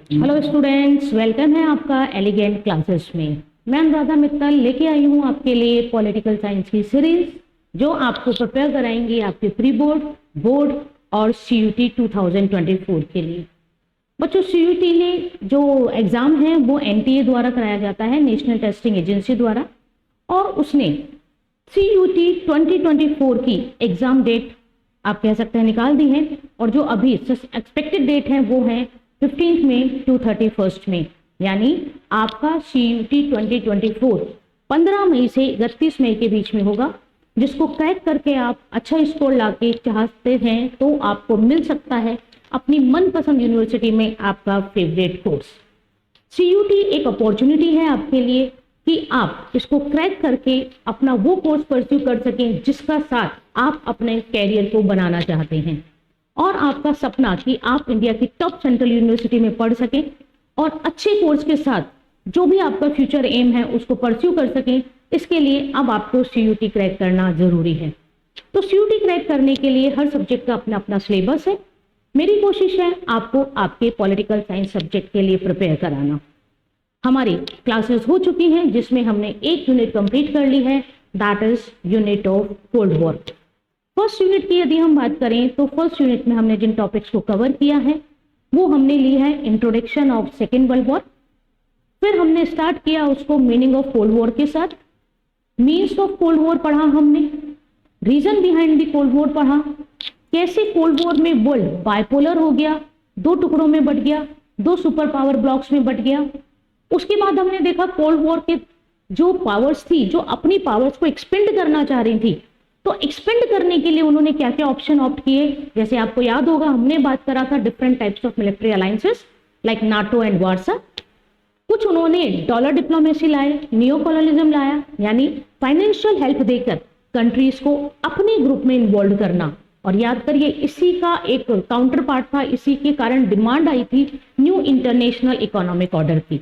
Hello students, welcome है आपका elegant classes में। मैं अनुराधा मित्तल लेके आई हूँ आपके लिए पॉलिटिकल साइंस की सीरीज जो आपको प्रिपेयर कराएंगी आपके प्री बोर्ड, बोर्ड और सीयूटी 2024 के लिए। बच्चों, सीयूटी ने जो एग्जाम है वो एनटीए द्वारा कराया जाता है, नेशनल टेस्टिंग एजेंसी द्वारा, और उसने सीयूटी 2024 की एग्जाम डेट आप कह सकते हैं निकाल दी है, और जो अभी एक्सपेक्टेड डेट है वो है 15 मई टू 31 मई। यानी आपका सीयूटी 2024 15 मई से 31 मई के बीच में होगा, जिसको क्रैक करके आप अच्छा स्कोर लाके चाहते हैं तो आपको मिल सकता है अपनी मनपसंद यूनिवर्सिटी में आपका फेवरेट कोर्स। सीयूटी एक अपॉर्चुनिटी है आपके लिए कि आप इसको क्रैक करके अपना वो कोर्स परस्यू कर सकें जिसका साथ आप अपने कैरियर को बनाना चाहते हैं, और आपका सपना कि आप इंडिया की टॉप सेंट्रल यूनिवर्सिटी में पढ़ सकें और अच्छे कोर्स के साथ जो भी आपका फ्यूचर एम है उसको परस्यू कर सकें। इसके लिए अब आपको सीयूटी क्रैक करना जरूरी है। तो सीयूटी क्रैक करने के लिए हर सब्जेक्ट का अपना अपना सिलेबस है। मेरी कोशिश है आपको आपके पॉलिटिकल साइंस सब्जेक्ट के लिए प्रिपेयर कराना। हमारी क्लासेस हो चुकी हैं जिसमें हमने एक यूनिट कंप्लीट कर ली है, that is unit of cold war. First unit की यदि हम बात करें तो फर्स्ट यूनिट में हमने जिन टॉपिक्स को कवर किया है वो हमने ली है introduction of second world war. फिर हमने स्टार्ट किया उसको मीनिंग ऑफ कोल्ड वॉर के साथ, मीन्स ऑफ कोल्ड वॉर पढ़ा हमने, reason behind the cold war पढ़ा, कैसे कोल्ड वॉर में वर्ल्ड बाइपोलर हो गया, दो टुकड़ों में बट गया, दो सुपर पावर ब्लॉक्स में बट गया। उसके बाद हमने देखा कोल्ड वॉर के जो पावर्स थी जो अपनी पावर्स को एक्सपेंड करना चाह रही थी, तो एक्सपेंड करने के लिए उन्होंने क्या क्या ऑप्शन ऑप्ट किए। जैसे आपको याद होगा हमने बात करा था different types of military alliances like NATO and Warsaw. कुछ उन्होंने डॉलर डिप्लोमेसी लाए, नियो कॉलोनिज्म लाया, यानी फाइनेंशियल हेल्प देकर कंट्रीज को अपने ग्रुप में इन्वॉल्व करना। और याद करिए इसी का एक काउंटर पार्ट था, इसी के कारण डिमांड आई थी न्यू इंटरनेशनल इकोनॉमिक ऑर्डर की।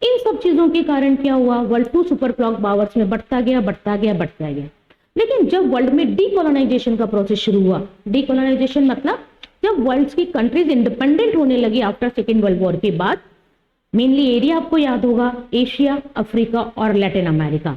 इन सब चीजों के कारण क्या हुआ, वर्ल्ड टू सुपर पावर्स में बढ़ता गया बढ़ता गया बढ़ता गया। लेकिन जब वर्ल्ड में डीकोलोनाइजेशन का प्रोसेस शुरू हुआ, डीकोलोनाइजेशन मतलब जब वर्ल्ड की कंट्रीज इंडिपेंडेंट होने लगी आफ्टर सेकेंड वर्ल्ड वॉर के बाद, मेनली एरिया आपको याद होगा एशिया, अफ्रीका और लैटिन अमेरिका।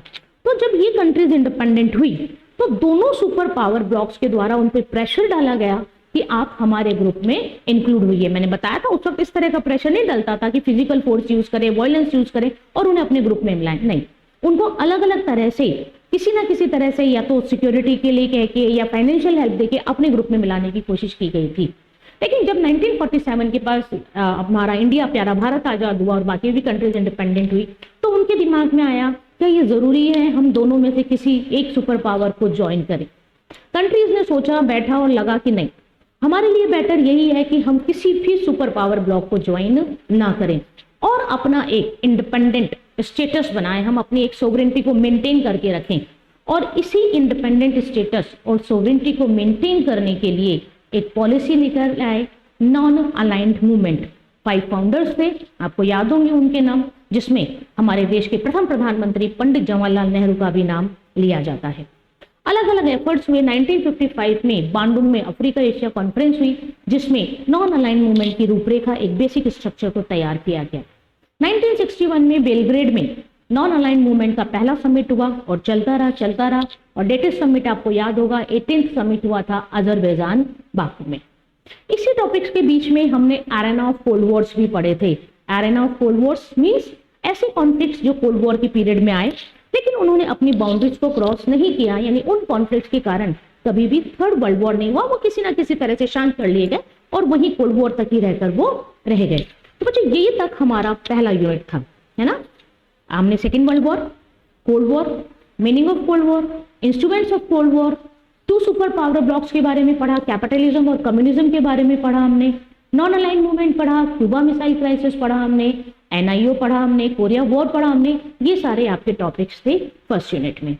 तो जब ये कंट्रीज इंडिपेंडेंट हुई तो दोनों सुपर पावर ब्लॉक्स के द्वारा उन पर प्रेशर डाला गया कि आप हमारे ग्रुप में इंक्लूड हुई है। मैंने बताया था उस वक्त इस तरह का प्रेशर नहीं डलता था कि फिजिकल फोर्स यूज करें, वायलेंस यूज करें और उन्हें अपने ग्रुप में मिलाएं, नहीं, उनको अलग अलग तरह से किसी ना किसी तरह से या तो सिक्योरिटी के लिए कह के या फाइनेंशियल हेल्प देके अपने ग्रुप में मिलाने की कोशिश की गई थी। लेकिन जब 1947 के पास हमारा इंडिया प्यारा भारत आजाद हुआ और बाकी भी कंट्रीज इंडिपेंडेंट हुई, तो उनके दिमाग में आया क्या ये जरूरी है हम दोनों में से किसी एक सुपर पावर को ज्वाइन करें। कंट्रीज ने सोचा, बैठा और लगा कि नहीं, हमारे लिए बेटर यही है कि हम किसी भी सुपर पावर ब्लॉक को ज्वाइन ना करें और अपना एक इंडिपेंडेंट स्टेटस बनाएं, हम अपनी एक सोवरेनिटी को मेंटेन करके रखें। और इसी इंडिपेंडेंट स्टेटस और सोवरेनिटी को मेंटेन करने के लिए एक पॉलिसी निकल आए, नॉन अलाइंड मूवमेंट। 5 फाउंडर्स थे, आपको याद होंगे उनके नाम, जिसमें हमारे देश के प्रथम प्रधानमंत्री पंडित जवाहरलाल नेहरू का भी नाम लिया जाता है। अलग अलग एफर्ट्स हुए। 1955 में बांडुंग में अफ्रीका एशिया कॉन्फ्रेंस हुई जिसमें नॉन अलाइन मूवमेंट की रूपरेखा, एक बेसिक स्ट्रक्चर को तैयार किया गया। 1961 में बेलग्रेड में नॉन अलाइन मूवमेंट का पहला समिट हुआ और चलता रहा और लेटेस्ट समिट आपको याद होगा 18th समिट हुआ था अजरबैजान बाकू में। इसी टॉपिक्स के बीच में हमने एरेना ऑफ कोल्ड वॉर्स भी पढ़े थे। Arena of cold Wars means ऐसे कॉन्फ्लिक्ट्स जो कोल्ड वॉर के पीरियड में आए लेकिन उन्होंने अपनी बाउंड्रीज को क्रॉस नहीं किया, यानी उन कॉन्फ्लिक्ट्स के कारण कभी भी थर्ड वर्ल्ड वॉर नहीं हुआ, वो किसी ना किसी तरह से शांत कर लिए गए और वही कोल्ड वॉर तक ही रहकर वो रह गए। तो बच्चों ये तक हमारा पहला यूनिट था, है ना। हमने second world war, cold war, meaning of cold war, instruments of cold war, 2 super power blocks के बारे में पढ़ा, कैपिटलिज्म और कम्युनिज्म के बारे में पढ़ा हमने, नॉन अलाइन मूवमेंट पढ़ा, क्यूबा मिसाइल क्राइसिस पढ़ा हमने, एनआईओ पढ़ा हमने, कोरिया वॉर पढ़ा हमने। ये सारे आपके टॉपिक्स थे फर्स्ट यूनिट में।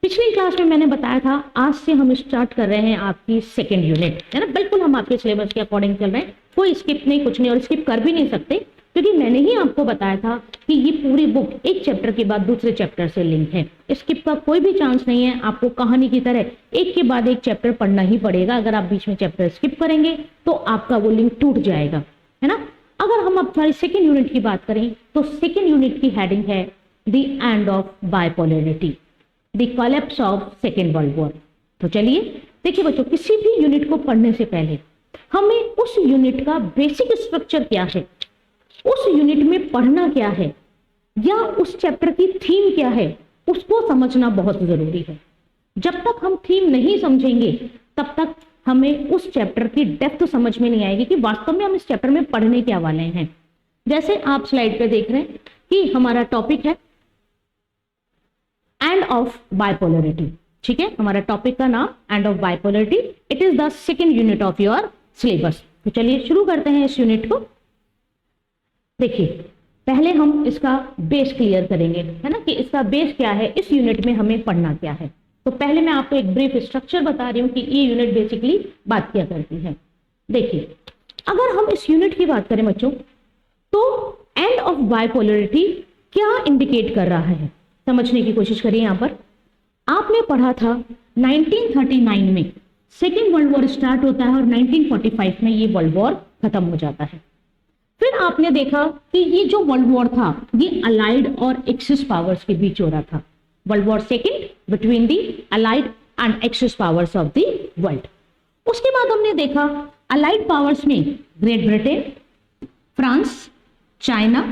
पिछली क्लास में मैंने बताया था आज से हम स्टार्ट कर रहे हैं आपकी सेकेंड यूनिट, है ना। बिल्कुल हम आपके सिलेबस के अकॉर्डिंग चल रहे हैं, कोई स्किप नहीं, कुछ नहीं, और स्किप कर भी नहीं सकते क्योंकि मैंने ही आपको बताया था कि ये पूरी बुक एक चैप्टर के बाद दूसरे चैप्टर से लिंक है। स्किप का कोई भी चांस नहीं है, आपको कहानी की तरह एक के बाद एक चैप्टर पढ़ना ही पड़ेगा। अगर आप बीच में चैप्टर स्किप करेंगे तो आपका वो लिंक टूट जाएगा, है ना। अगर हम अब हमारी सेकेंड यूनिट की बात करें तो सेकेंड यूनिट की हेडिंग है the end of bipolarity, the collapse of second world war. तो चलिए देखिए बच्चों, किसी भी यूनिट को पढ़ने से पहले हमें उस यूनिट का बेसिक स्ट्रक्चर क्या है, उस यूनिट में पढ़ना क्या है, या उस चैप्टर की थीम क्या है, उसको समझना बहुत जरूरी है। जब तक हम थीम नहीं समझेंगे तब तक हमें उस चैप्टर की डेप्थ समझ में नहीं आएगी कि वास्तव में हम इस चैप्टर में पढ़ने क्या वाले हैं। जैसे आप स्लाइड पे देख रहे हैं कि हमारा टॉपिक है एंड ऑफ बाइपोलैरिटी। ठीक है, हमारा टॉपिक का नाम end of bipolarity, it is the second unit of your syllabus. तो चलिए शुरू करते हैं इस यूनिट को। देखिए पहले हम इसका बेस क्लियर करेंगे, है ना, कि इसका बेस क्या है, इस यूनिट में हमें पढ़ना क्या है। तो पहले मैं आपको एक ब्रीफ स्ट्रक्चर बता रही हूं कि ये यूनिट बेसिकली बात क्या करती है। देखिए अगर हम इस यूनिट की बात करें बच्चों, तो एंड ऑफ बाइपोलैरिटी क्या इंडिकेट कर रहा है, समझने की कोशिश करिए। यहां पर आपने पढ़ा था 1939 में सेकेंड वर्ल्ड वॉर स्टार्ट होता है और 1945 में ये वर्ल्ड वॉर खत्म हो जाता है। फिर आपने देखा कि ये जो वर्ल्ड वॉर था ये अलाइड और एक्सिस पावर्स के बीच हो रहा था। World war second between the allied and axis powers of the world. उसके बाद हमने देखा अलाइड पावर्स में great Britain, France, China,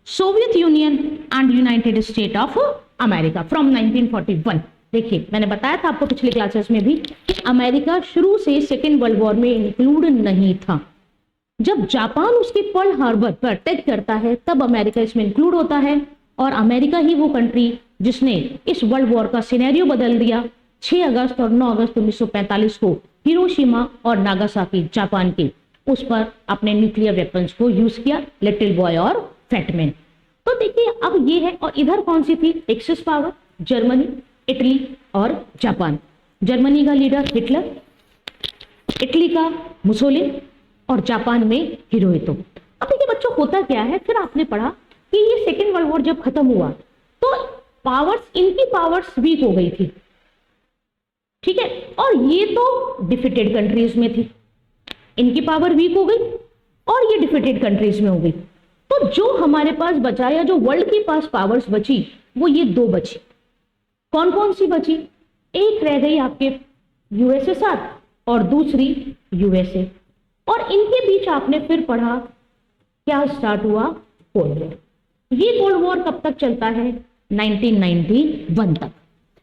Soviet union and United state of America from 1941। देखिए मैंने बताया था आपको पिछले क्लासेस में भी कि अमेरिका शुरू से सेकेंड वर्ल्ड वॉर में इंक्लूड नहीं था। जब जापान उसके पर्ल हार्बर पर अटैक करता है तब अमेरिका इसमें इंक्लूड होता है, और अमेरिका ही वो कंट्री जिसने इस वर्ल्ड वॉर का सिनेरियो बदल दिया। 6 अगस्त और 9 अगस्त 1945 को हिरोशिमा और नागासाकी जापान के उस पर अपने न्यूक्लियर वेपन्स को यूज किया, लिटिल बॉय और फैटमैन। तो देखिए अब ये है, और इधर कौन सी थी एक्सिस पावर, जर्मनी, इटली और जापान। जर्मनी का लीडर हिटलर, इटली का मुसोलिनी और जापान में हिरोहितो। अब देखिए बच्चों होता क्या है, फिर आपने पढ़ा कि ये सेकेंड वर्ल्ड वॉर जब खत्म हुआ तो पावर्स, इनकी पावर्स वीक हो गई थी, ठीक है, और ये तो डिफिटेड कंट्रीज में थी, इनकी पावर वीक हो गई और ये डिफिटेड कंट्रीज में हो गई। तो जो हमारे पास बचा या जो वर्ल्ड के पास पावर्स बची वो ये 2 बची। कौन कौन सी बची? एक रह गई आपके यूएसएसआर और दूसरी यूएसए, और इनके बीच आपने फिर पढ़ा क्या स्टार्ट हुआ, कोल्ड वॉर। ये कोल्ड वॉर कब तक चलता है? 1991 तक।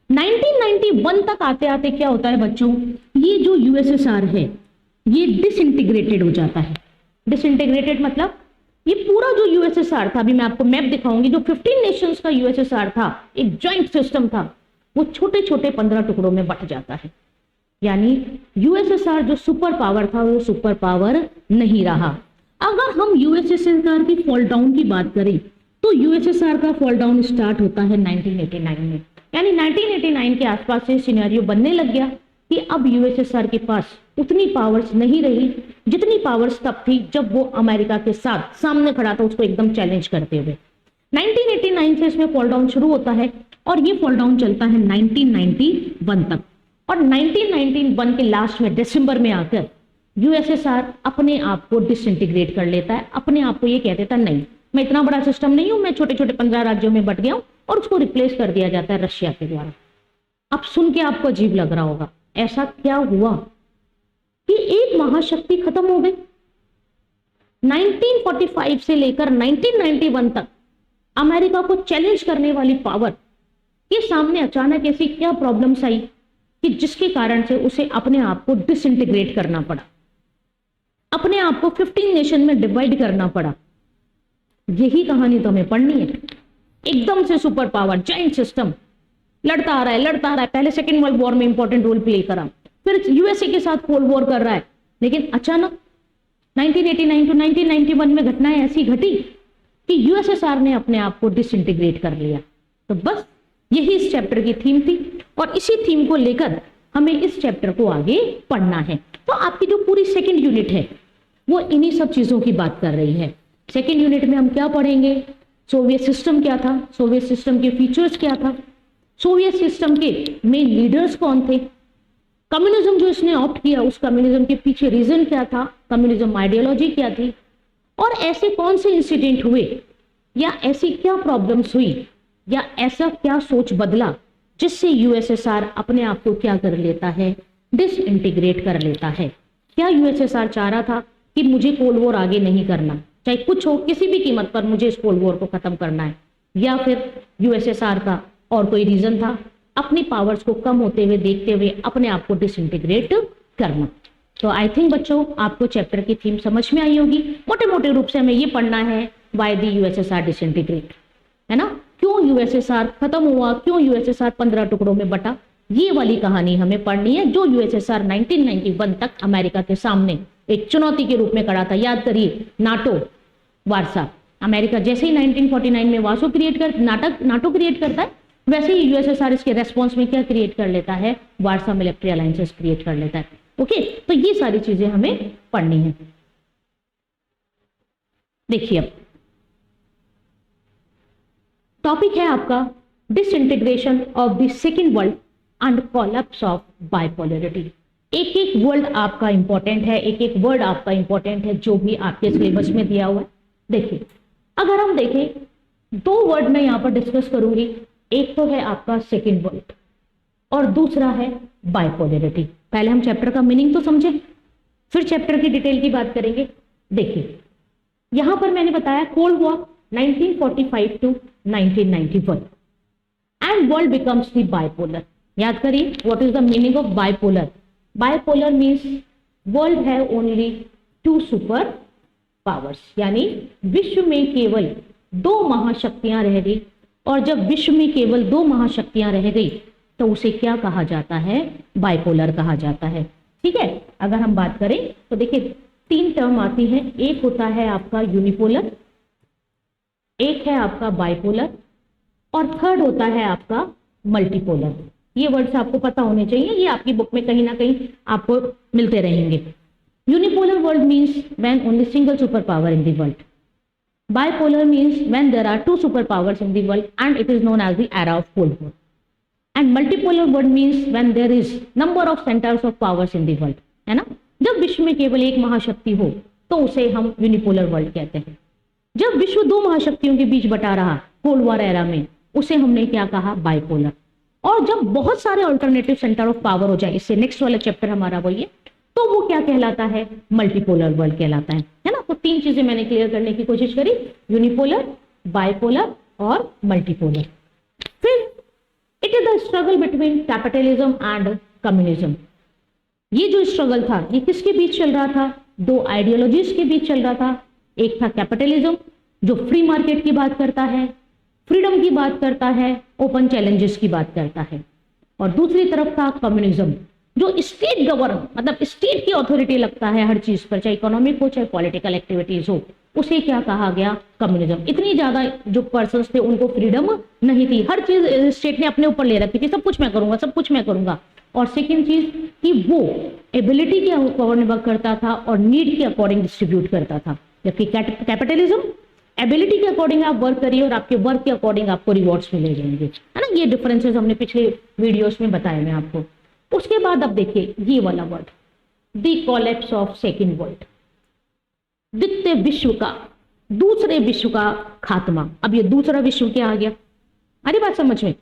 1991 तक आते आते क्या होता है बच्चों, ये जो यूएसएसआर है ये डिसइंटीग्रेटेड हो जाता है। डिसइंटीग्रेटेड मतलब ये पूरा जो यूएसएसआर था, अभी मैं आपको मैप दिखाऊंगी, जो 15 नेशंस का यूएसएसआर था, एक जॉइंट सिस्टम था, वो छोटे छोटे 15 टुकड़ों में बंट जाता है। यानी यूएसएसआर जो सुपर पावर था वो सुपर पावर नहीं रहा। अगर हम यूएसएसआर की फॉल डाउन की बात करें तो यूएसएसआर का फॉल डाउन स्टार्ट होता है 1989 में। यानी 1989 के आसपास से सिनेरियो बनने लग गया कि अब यूएसएसआर के पास उतनी पावर्स नहीं रही जितनी पावर्स तब थी जब वो अमेरिका के साथ सामने खड़ा था, उसको एकदम चैलेंज करते हुए। 1989 से इसमें फॉल डाउन शुरू होता है और ये फॉल डाउन चलता है 1991 तक, और 1991 के लास्ट में दिसंबर में आकर यूएसएसआर अपने आप को डिसइंटीग्रेट कर लेता है। अपने आप को ये कह देता नहीं, मैं इतना बड़ा सिस्टम नहीं हूं, मैं छोटे छोटे 15 राज्यों में बट गया हूं, और उसको रिप्लेस कर दिया जाता है रशिया के द्वारा। अब सुन के आपको अजीब लग रहा होगा, ऐसा क्या हुआ कि एक महाशक्ति खत्म हो गई? 1945 से लेकर 1991 तक अमेरिका को चैलेंज करने वाली पावर के सामने अचानक ऐसी क्या प्रॉब्लम्स आई कि जिसके कारण से उसे अपने आप को डिसइंटीग्रेट करना पड़ा, अपने आप को 15 नेशन में डिवाइड करना पड़ा। यही कहानी तो हमें पढ़नी है। एकदम से सुपर पावर जॉइंट सिस्टम लड़ता आ रहा है। पहले सेकेंड वर्ल्ड वॉर में इंपॉर्टेंट रोल प्ले करा, फिर यूएसए के साथ कोल्ड वॉर कर रहा है, लेकिन अचानक 1989 टू 1991 में घटनाएं ऐसी घटी कि यूएसएसआर ने अपने आप को डिसइंटीग्रेट कर लिया। तो बस यही इस चैप्टर की थीम थी, और इसी थीम को लेकर हमें इस चैप्टर को आगे पढ़ना है। तो आपकी जो पूरी सेकेंड यूनिट है वो इन्हीं सब चीजों की बात कर रही है। सेकेंड यूनिट में हम क्या पढ़ेंगे? सोवियत सिस्टम क्या था, सोवियत सिस्टम के फीचर्स क्या था, सोवियत सिस्टम के मेन लीडर्स कौन थे, कम्युनिज्म जो इसने ऑप्ट किया उस कम्युनिज्म के पीछे रीजन क्या था, कम्युनिज्म आइडियोलॉजी क्या थी, और ऐसे कौन से इंसिडेंट हुए या ऐसी क्या प्रॉब्लम्स हुई या ऐसा क्या सोच बदला जिससे यूएसएसआर अपने आप को क्या कर लेता है, डिसइंटीग्रेट कर लेता है। क्या यूएसएसआर चाह रहा था कि मुझे कोल्ड वॉर आगे नहीं करना, चाहे कुछ हो, किसी भी कीमत पर मुझे इस कोल्ड वॉर को खत्म करना है, या फिर यूएसएसआर का और कोई रीजन था, अपनी पावर्स को कम होते हुए देखते हुए अपने आप को डिसइंटीग्रेट करना। तो आई थिंक बच्चों आपको चैप्टर की थीम समझ में आई होगी। मोटे मोटे रूप से हमें ये पढ़ना है व्हाई द यूएसएसआर डिसइंटीग्रेट, है ना, क्यों यूएसएसआर खत्म हुआ, क्यों यूएसएसआर 15 टुकड़ों में बटा, ये वाली कहानी हमें पढ़नी है, जो यूएसएसआर 1991 तक अमेरिका के सामने एक चुनौती के रूप में खड़ा था। याद करिए, नाटो वार्सा, अमेरिका जैसे ही 1949 में वार्सो नाटो क्रिएट करता है, वैसे ही यूएसएसआर इसके रेस्पॉन्स में क्या क्रिएट कर लेता है, वार्सा मिलिट्री अलायंसेस क्रिएट कर लेता है। ओके, तो ये सारी चीजें हमें पढ़नी है। देखिए अब टॉपिक है आपका disintegration of the second world and collapse of bipolarity. एक एक वर्ड आपका इंपॉर्टेंट है, एक एक वर्ड आपका इंपॉर्टेंट है जो भी आपके सिलेबस में दिया हुआ है। देखिए, अगर हम देखें, दो वर्ड मैं यहां पर डिस्कस करूंगी, एक तो है आपका सेकेंड वर्ल्ड और दूसरा है बाइपोलरिटी। पहले हम चैप्टर का मीनिंग तो समझें, फिर चैप्टर की डिटेल की बात करेंगे। देखिए, यहां पर मैंने बताया cold war 1945 to 1991 and world becomes the bipolar. याद करिए, what is the meaning of bipolar? Bipolar means world have only two super powers, यानी विश्व में केवल दो महाशक्तियां रह गई, और जब विश्व में केवल दो महाशक्तियां रह गई तो उसे क्या कहा जाता है, बाइपोलर कहा जाता है। ठीक है, अगर हम बात करें तो देखिए तीन टर्म आती हैं, एक होता है आपका यूनिपोलर, एक है आपका बाइपोलर, और थर्ड होता है आपका मल्टीपोलर। ये वर्ड्स आपको पता होने चाहिए, ये आपकी बुक में कहीं ना कहीं आपको मिलते रहेंगे। Unipolar world means when only single super power in the world. Bipolar means when there are two superpowers in the world and it is known as the era of Cold War. And multipolar world means when there is number of centers of powers in the world. है ना? जब विश्व में केवल एक महाशक्ति हो तो उसे हम यूनिपोलर वर्ल्ड कहते हैं। जब विश्व दो महाशक्तियों के बीच बटा रहा कोल्ड वॉर एरा में, उसे हमने क्या कहा, बाइपोलर। और जब बहुत सारे अल्टरनेटिव सेंटर ऑफ पावर हो जाए, इससे नेक्स्ट वाला चैप्टर हमारा वही है, तो वो क्या कहलाता है, मल्टीपोलर वर्ल्ड कहलाता है ना। तो तीन चीजें मैंने क्लियर करने की कोशिश करी, यूनिपोलर, बाइपोलर और मल्टीपोलर। फिर it is the struggle between capitalism and communism. ये जो स्ट्रगल था ये किसके बीच चल रहा था, दो आइडियोलॉजीज के बीच चल रहा था। एक था कैपिटलिज्म जो फ्री मार्केट की बात करता है, फ्रीडम की बात करता है, ओपन चैलेंजेस की बात करता है, और दूसरी तरफ था कम्युनिज्म जो स्टेट गवर्न, मतलब स्टेट की अथॉरिटी लगता है हर चीज पर, चाहे इकोनॉमिक हो चाहे पॉलिटिकल एक्टिविटीज हो, उसे क्या कहा गया, कम्युनिज्म। इतनी ज्यादा जो पर्सन्स थे उनको फ्रीडम नहीं थी, हर चीज स्टेट ने अपने ऊपर ले रखी थी, सब कुछ मैं करूंगा, सब कुछ मैं करूंगा। और सेकेंड चीज कि वो एबिलिटी के अकॉर्डिंग वर्क करता था और नीड के अकॉर्डिंग डिस्ट्रीब्यूट करता था। जबकि कैपिटलिज्म एबिलिटी के अकॉर्डिंग आप वर्क करिए और आपके वर्क के अकॉर्डिंग आपको रिवॉर्ड्स मिले जाएंगे, है ना। ये डिफरेंसेस हमने पिछले वीडियोस में बताए मैं आपको। उसके बाद अब देखिए ये वाला word, the collapse of second world, द्वितीय विश्व का, दूसरे विश्व का खात्मा। अब ये दूसरा विश्व क्या आ गया, अरे बात समझ में,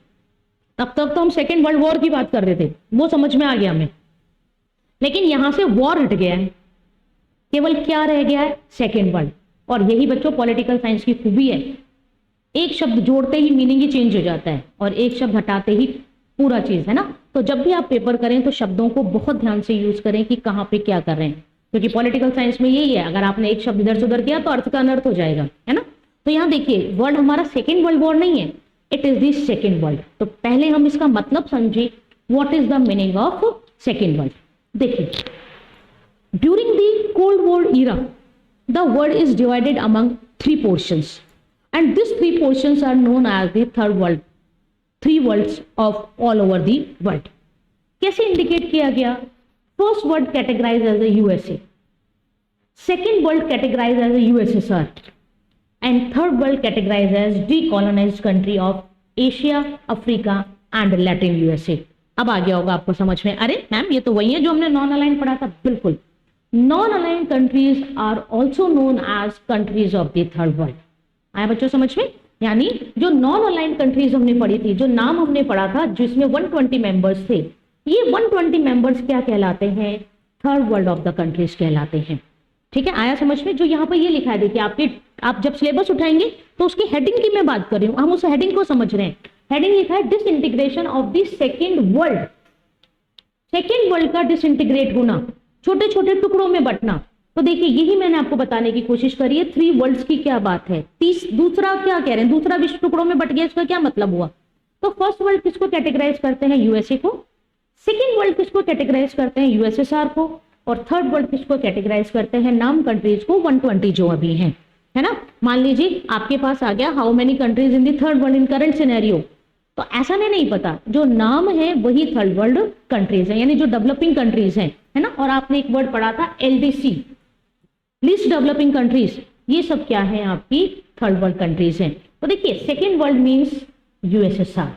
तब तक तो हम सेकेंड वर्ल्ड वॉर की बात कर रहे थे, वो समझ में आ गया हमें, लेकिन यहां से वॉर हट गया है, केवल क्या रह गया है, सेकेंड वर्ल्ड। और यही बच्चों पॉलिटिकल साइंस की खूबी है, एक शब्द जोड़ते ही मीनिंग ही चेंज हो जाता है और एक शब्द हटाते ही पूरा चीज, है ना। तो जब भी आप पेपर करें तो शब्दों को बहुत ध्यान से यूज करें कि कहां पे क्या कर रहे हैं, क्योंकि पॉलिटिकल साइंस में यही है, अगर आपने एक शब्द इधर से उधर किया तो अर्थ का अनर्थ हो जाएगा, है ना। तो यहाँ देखिए वर्ड हमारा सेकेंड वर्ल्ड वॉर नहीं है, it is the second world. तो पहले हम इसका मतलब समझे, what is the meaning of second world. देखिए, during the cold war era the world is divided among three portions and these three portions are known as the third world, three worlds of all over the world. कैसे indicate किया गया, first world categorize as a USA, second world categorize as a USSR and third world categorize as decolonized country of Asia, Africa and Latin USA. अब आ गया होगा आपको समझ में, अरे मैम ये तो वही है जो हमने नॉन अलाइन पढ़ा था, बिल्कुल। Non aligned countries are also known as countries of the third world. आया बच्चों समझ में? यानी जो नॉन अलाइंड कंट्रीज हमने पढ़ी थी, जो नाम हमने पढ़ा था जिसमें 120 मेंबर्स थे, ये 120 मेंबर्स क्या कहलाते हैं? Third world of the countries कहलाते हैं। ठीक है, आया समझ में? जो यहाँ पर ये लिखा है, देखिए आप जब सिलेबस उठाएंगे तो उसकी हेडिंग की मैं बात कर रही हूँ, हम उस हेडिंग को समझ रहे हैं। हेडिंग लिखा है disintegration of the second world. Second world का डिसइंटीग्रेट होना, छोटे छोटे टुकड़ों में बंटना। तो देखिए यही मैंने आपको बताने की कोशिश करी है, 3 वर्ल्ड्स की क्या बात है। दूसरा क्या कह रहे हैं? दूसरा विश्व टुकड़ों में बट गया, इसका क्या मतलब हुआ? तो फर्स्ट वर्ल्ड किसको कैटेगराइज करते हैं? यूएसए को। सेकेंड वर्ल्ड किसको कैटेगराइज करते हैं? यूएसएसआर को। और थर्ड वर्ल्ड किसको कैटेगराइज करते हैं? नाम कंट्रीज को 120 जो अभी हैं, है ना। मान लीजिए आपके पास आ गया how many countries in the third world in current scenario, तो ऐसा नहीं पता, जो नाम है वही थर्ड वर्ल्ड कंट्रीज है, यानी जो डेवलपिंग कंट्रीज हैं, है ना। और आपने एक वर्ड पढ़ा था एलडीसी, लीस्ट डेवलपिंग कंट्रीज, ये सब क्या है? आपकी थर्ड वर्ल्ड कंट्रीज हैं। तो देखिए सेकेंड वर्ल्ड मीन्स यूएसएसआर,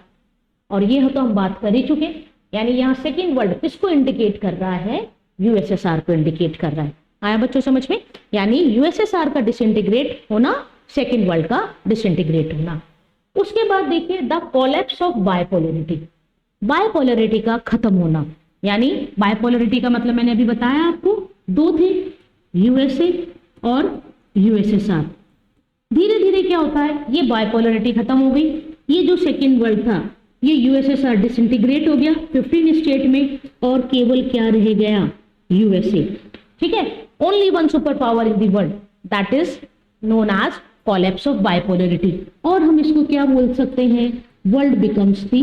और ये तो हम बात कर ही चुके, यानी यहाँ सेकेंड वर्ल्ड किसको इंडिकेट कर रहा है? यूएसएसआर को इंडिकेट कर रहा है। आया बच्चों समझ में? यानी यूएसएसआर का डिसइंटीग्रेट होना, सेकेंड वर्ल्ड का डिसइंटीग्रेट होना। उसके बाद देखिए the collapse of bipolarity, bipolarity का खत्म होना। यानी बायपोलरिटी का मतलब मैंने अभी बताया आपको, 2 थे, यूएसए और यूएसएसआर। धीरे धीरे क्या होता है? ये बायपोलरिटी खत्म हो गई, ये जो सेकेंड वर्ल्ड था ये यूएसएसआर डिसइंटीग्रेट हो गया 15 स्टेट में, और केवल क्या रह गया? यूएसए। ठीक है, only one super power in the world, that is known as collapse of bipolarity. और हम इसको क्या बोल सकते हैं? World becomes the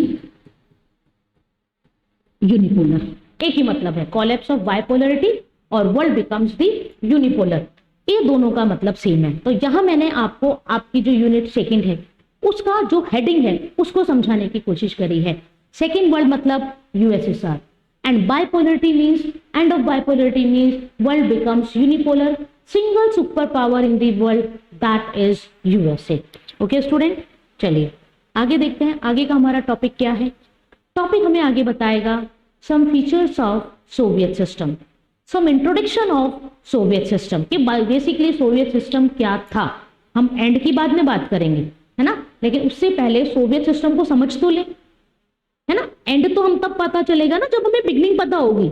unipolar. एक ही मतलब है, कोलैप्स ऑफ बायपोलरिटी और वर्ल्ड बिकम्स दी यूनिपोलर, ये दोनों का मतलब सेम है। तो यहां मैंने आपको आपकी जो यूनिट सेकंड है उसका जो हेडिंग है उसको समझाने की कोशिश करी है। सेकेंड वर्ल्ड मतलब USSR, and bipolarity means, end of bipolarity means world becomes unipolar, single super power in the world, that is USA. Okay student, चलिए आगे देखते हैं, आगे का हमारा टॉपिक क्या है। टॉपिक हमें आगे बताएगा some features of Soviet system, some introduction of Soviet system, कि बेसिकली सोवियत सिस्टम क्या था। हम एंड की बाद में बात करेंगे, है ना, लेकिन उससे पहले सोवियत सिस्टम को समझ तो ले, है ना। एंड तो हम तब पता चलेगा ना जब हमें बिगनिंग पता होगी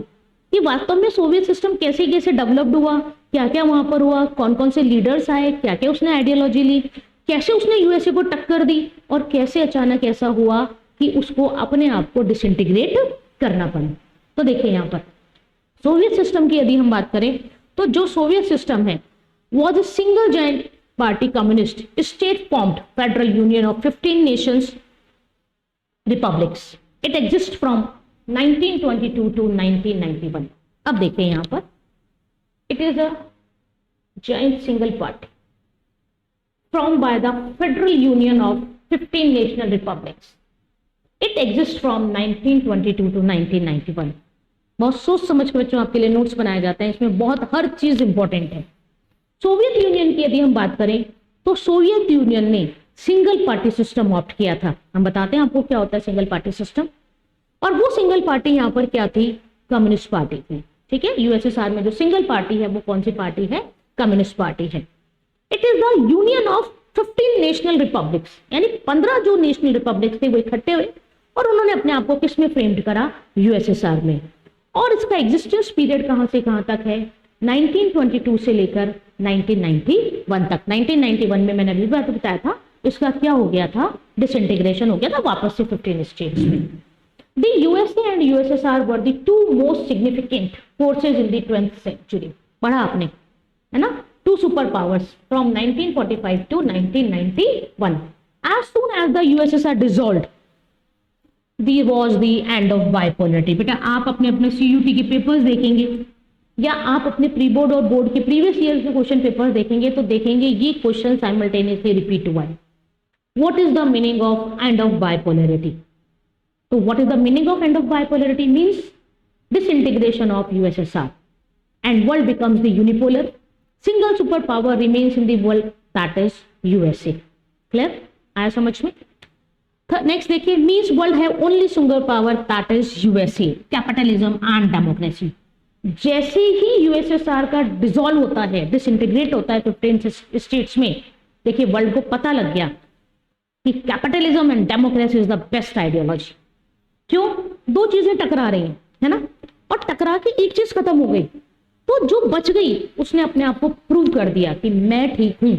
कि वास्तव में सोवियत सिस्टम कैसे कैसे डेवलप्ड हुआ, क्या क्या वहां पर हुआ, कौन कौन से लीडर्स आए, क्या क्या उसने आइडियोलॉजी ली, कैसे उसने यूएसए को टक्कर दी, और कैसे अचानक ऐसा हुआ कि उसको अपने आप को डिसइंटीग्रेट करना पड़ा। तो देखिए यहाँ पर सोवियत सिस्टम की यदि हम बात करें तो जो सोवियत सिस्टम है was a single joint party communist state formed federal union of 15 nations republics. It exist from 1922 to 1991। अब देखिए यहां पर it is a joint single party formed by the Federal Union of 15 National Republics. It exists from 1922 to 1991. बहुत सोच समझ के बच्चों आपके लिए नोट्स बनाए जाते हैं, इसमें बहुत हर चीज इंपॉर्टेंट है। सोवियत यूनियन की यदि हम बात करें तो सोवियत यूनियन ने सिंगल पार्टी सिस्टम ऑप्ट किया था। हम बताते हैं आपको क्या होता है सिंगल पार्टी सिस्टम। और वो सिंगल पार्टी यहाँ पर क्या थी? कम्युनिस्ट पार्टी थी। ठीक है, यूएसएसआर में जो सिंगल पार्टी है वो कौन सी पार्टी है? कम्युनिस्ट पार्टी है। It is the union of 15 national republics, यानी 15 जो नेशनल रिपब्लिक्स थे वो इकट्ठे हुए और उन्होंने अपने आप को किस में फ्रेम्ड करा? यूएसएसआर में। और इसका एग्जिस्टेंस पीरियड कहां से कहां तक है? 1922 से लेकर 1991 तक। 1991 में मैंने अभी बात बताया था इसका क्या हो गया था? डिसइंटीग्रेशन हो गया था वापस से 15 स्टेट्स में। The USA and USSR were the two most significant forces in the 20th century. पढ़ा आपने, है ना? Two superpowers from 1945 to 1991. As soon as the USSR dissolved, there was the end of bipolarity. बेटा आप अपने अपने CUT के papers देखेंगे या आप अपने प्री बोर्ड और बोर्ड के प्रीवियस ईयर के क्वेश्चन पेपर्स देखेंगे तो देखेंगे ये क्वेश्चन साइमल्टेनियसली रिपीट हुआ है। What is the meaning of end of bipolarity? So what is the meaning of end of bipolarity? Means disintegration of USSR and world becomes the unipolar. Single superpower remains in the world, that is USA. Clear? आया समझ में? Next देखिए, means world have only single power, that is USA. Capitalism and democracy. जैसे ही USSR का dissolve होता है, disintegrate होता है 15 स्टेट्स में, देखिए वर्ल्ड को पता लग गया कि capitalism and democracy is the best ideology. क्यों? दो चीजें टकरा रही हैं, है ना, और टकरा के एक चीज खत्म हो गई, तो जो बच गई उसने अपने आप को प्रूव कर दिया कि मैं ठीक हूं,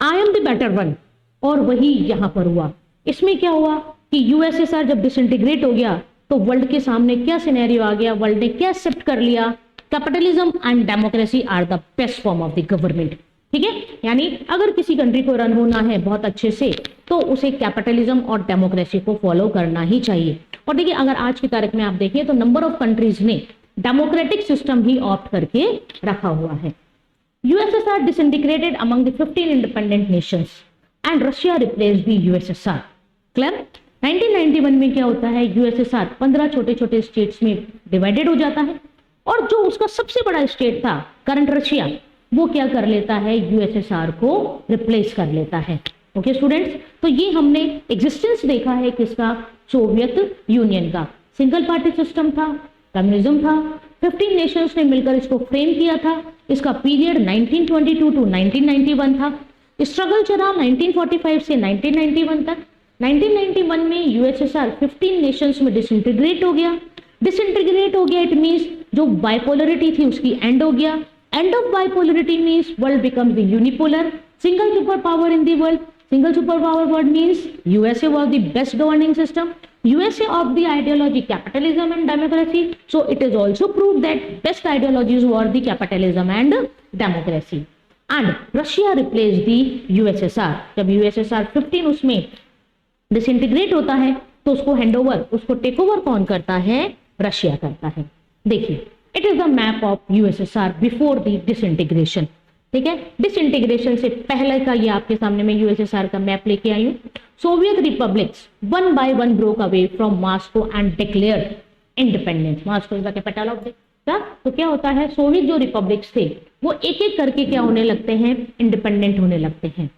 I am the better one. और वही यहां पर हुआ। इसमें क्या हुआ कि यूएसएसआर जब डिसइंटीग्रेट हो गया तो वर्ल्ड के सामने क्या सिनेरियो आ गया, वर्ल्ड ने क्या एक्सेप्ट कर लिया, capitalism and democracy are the best form of the government. ठीक है, यानी अगर किसी कंट्री को रन होना है बहुत अच्छे से तो उसे कैपिटलिज्म और डेमोक्रेसी को फॉलो करना ही चाहिए। और देखिए अगर आज की तारीख में आप देखिए तो नंबर ऑफ कंट्रीज ने डेमोक्रेटिक सिस्टम ही ऑप्ट करके रखा हुआ है। USSR disintegrated among the 15 independent Nations and Russia replaced the USSR. Clear? 1991 में क्या होता है, यूएसएसआर 15 छोटे छोटे स्टेट्स में डिवाइडेड हो जाता है और जो उसका सबसे बड़ा स्टेट था करंट रशिया, वो क्या कर लेता है, यूएसएसआर को रिप्लेस कर लेता है। ओके स्टूडेंट्स, तो ये हमने एग्जिस्टेंस देखा है किसका, सोवियत यूनियन का। सिंगल पार्टी सिस्टम था, कम्युनिज्म था, 15 नेशंस ने मिलकर इसको फ्रेम किया था। इसका पीरियड 1922 टू 1991 था। स्ट्रगल चला 1945 से 1991 तक। 1991 में यूएसएसआर 15 नेशंस में डिसइंटीग्रेट हो गया। डिसइंटीग्रेट हो गया इट मींस जो बाइपोलरिटी थी उसकी एंड हो गया। End of bipolarity means world becomes the unipolar, single super power in the world. Single superpower word means USA was the best governing system. USA of the ideology capitalism and democracy. So it is also proved that best ideologies were the capitalism and democracy. And Russia replaced the USSR. जब USSR 15 उसमें disintegrate होता है तो उसको handover, उसको take over कौन करता है, रशिया करता है। देखिए it is the map of USSR before the disintegration. ठीक है, डिसइंटीग्रेशन से पहले का ये आपके सामने मैं यूएसएसआर का मैप लेके आई हूँ। Soviet republics one by one broke away from Moscow and declared independence. Moscow is the capital of the, तो क्या होता है, सोवियत जो रिपब्लिक्स थे वो एक एक करके क्या होने लगते हैं, इंडिपेंडेंट होने लगते हैं।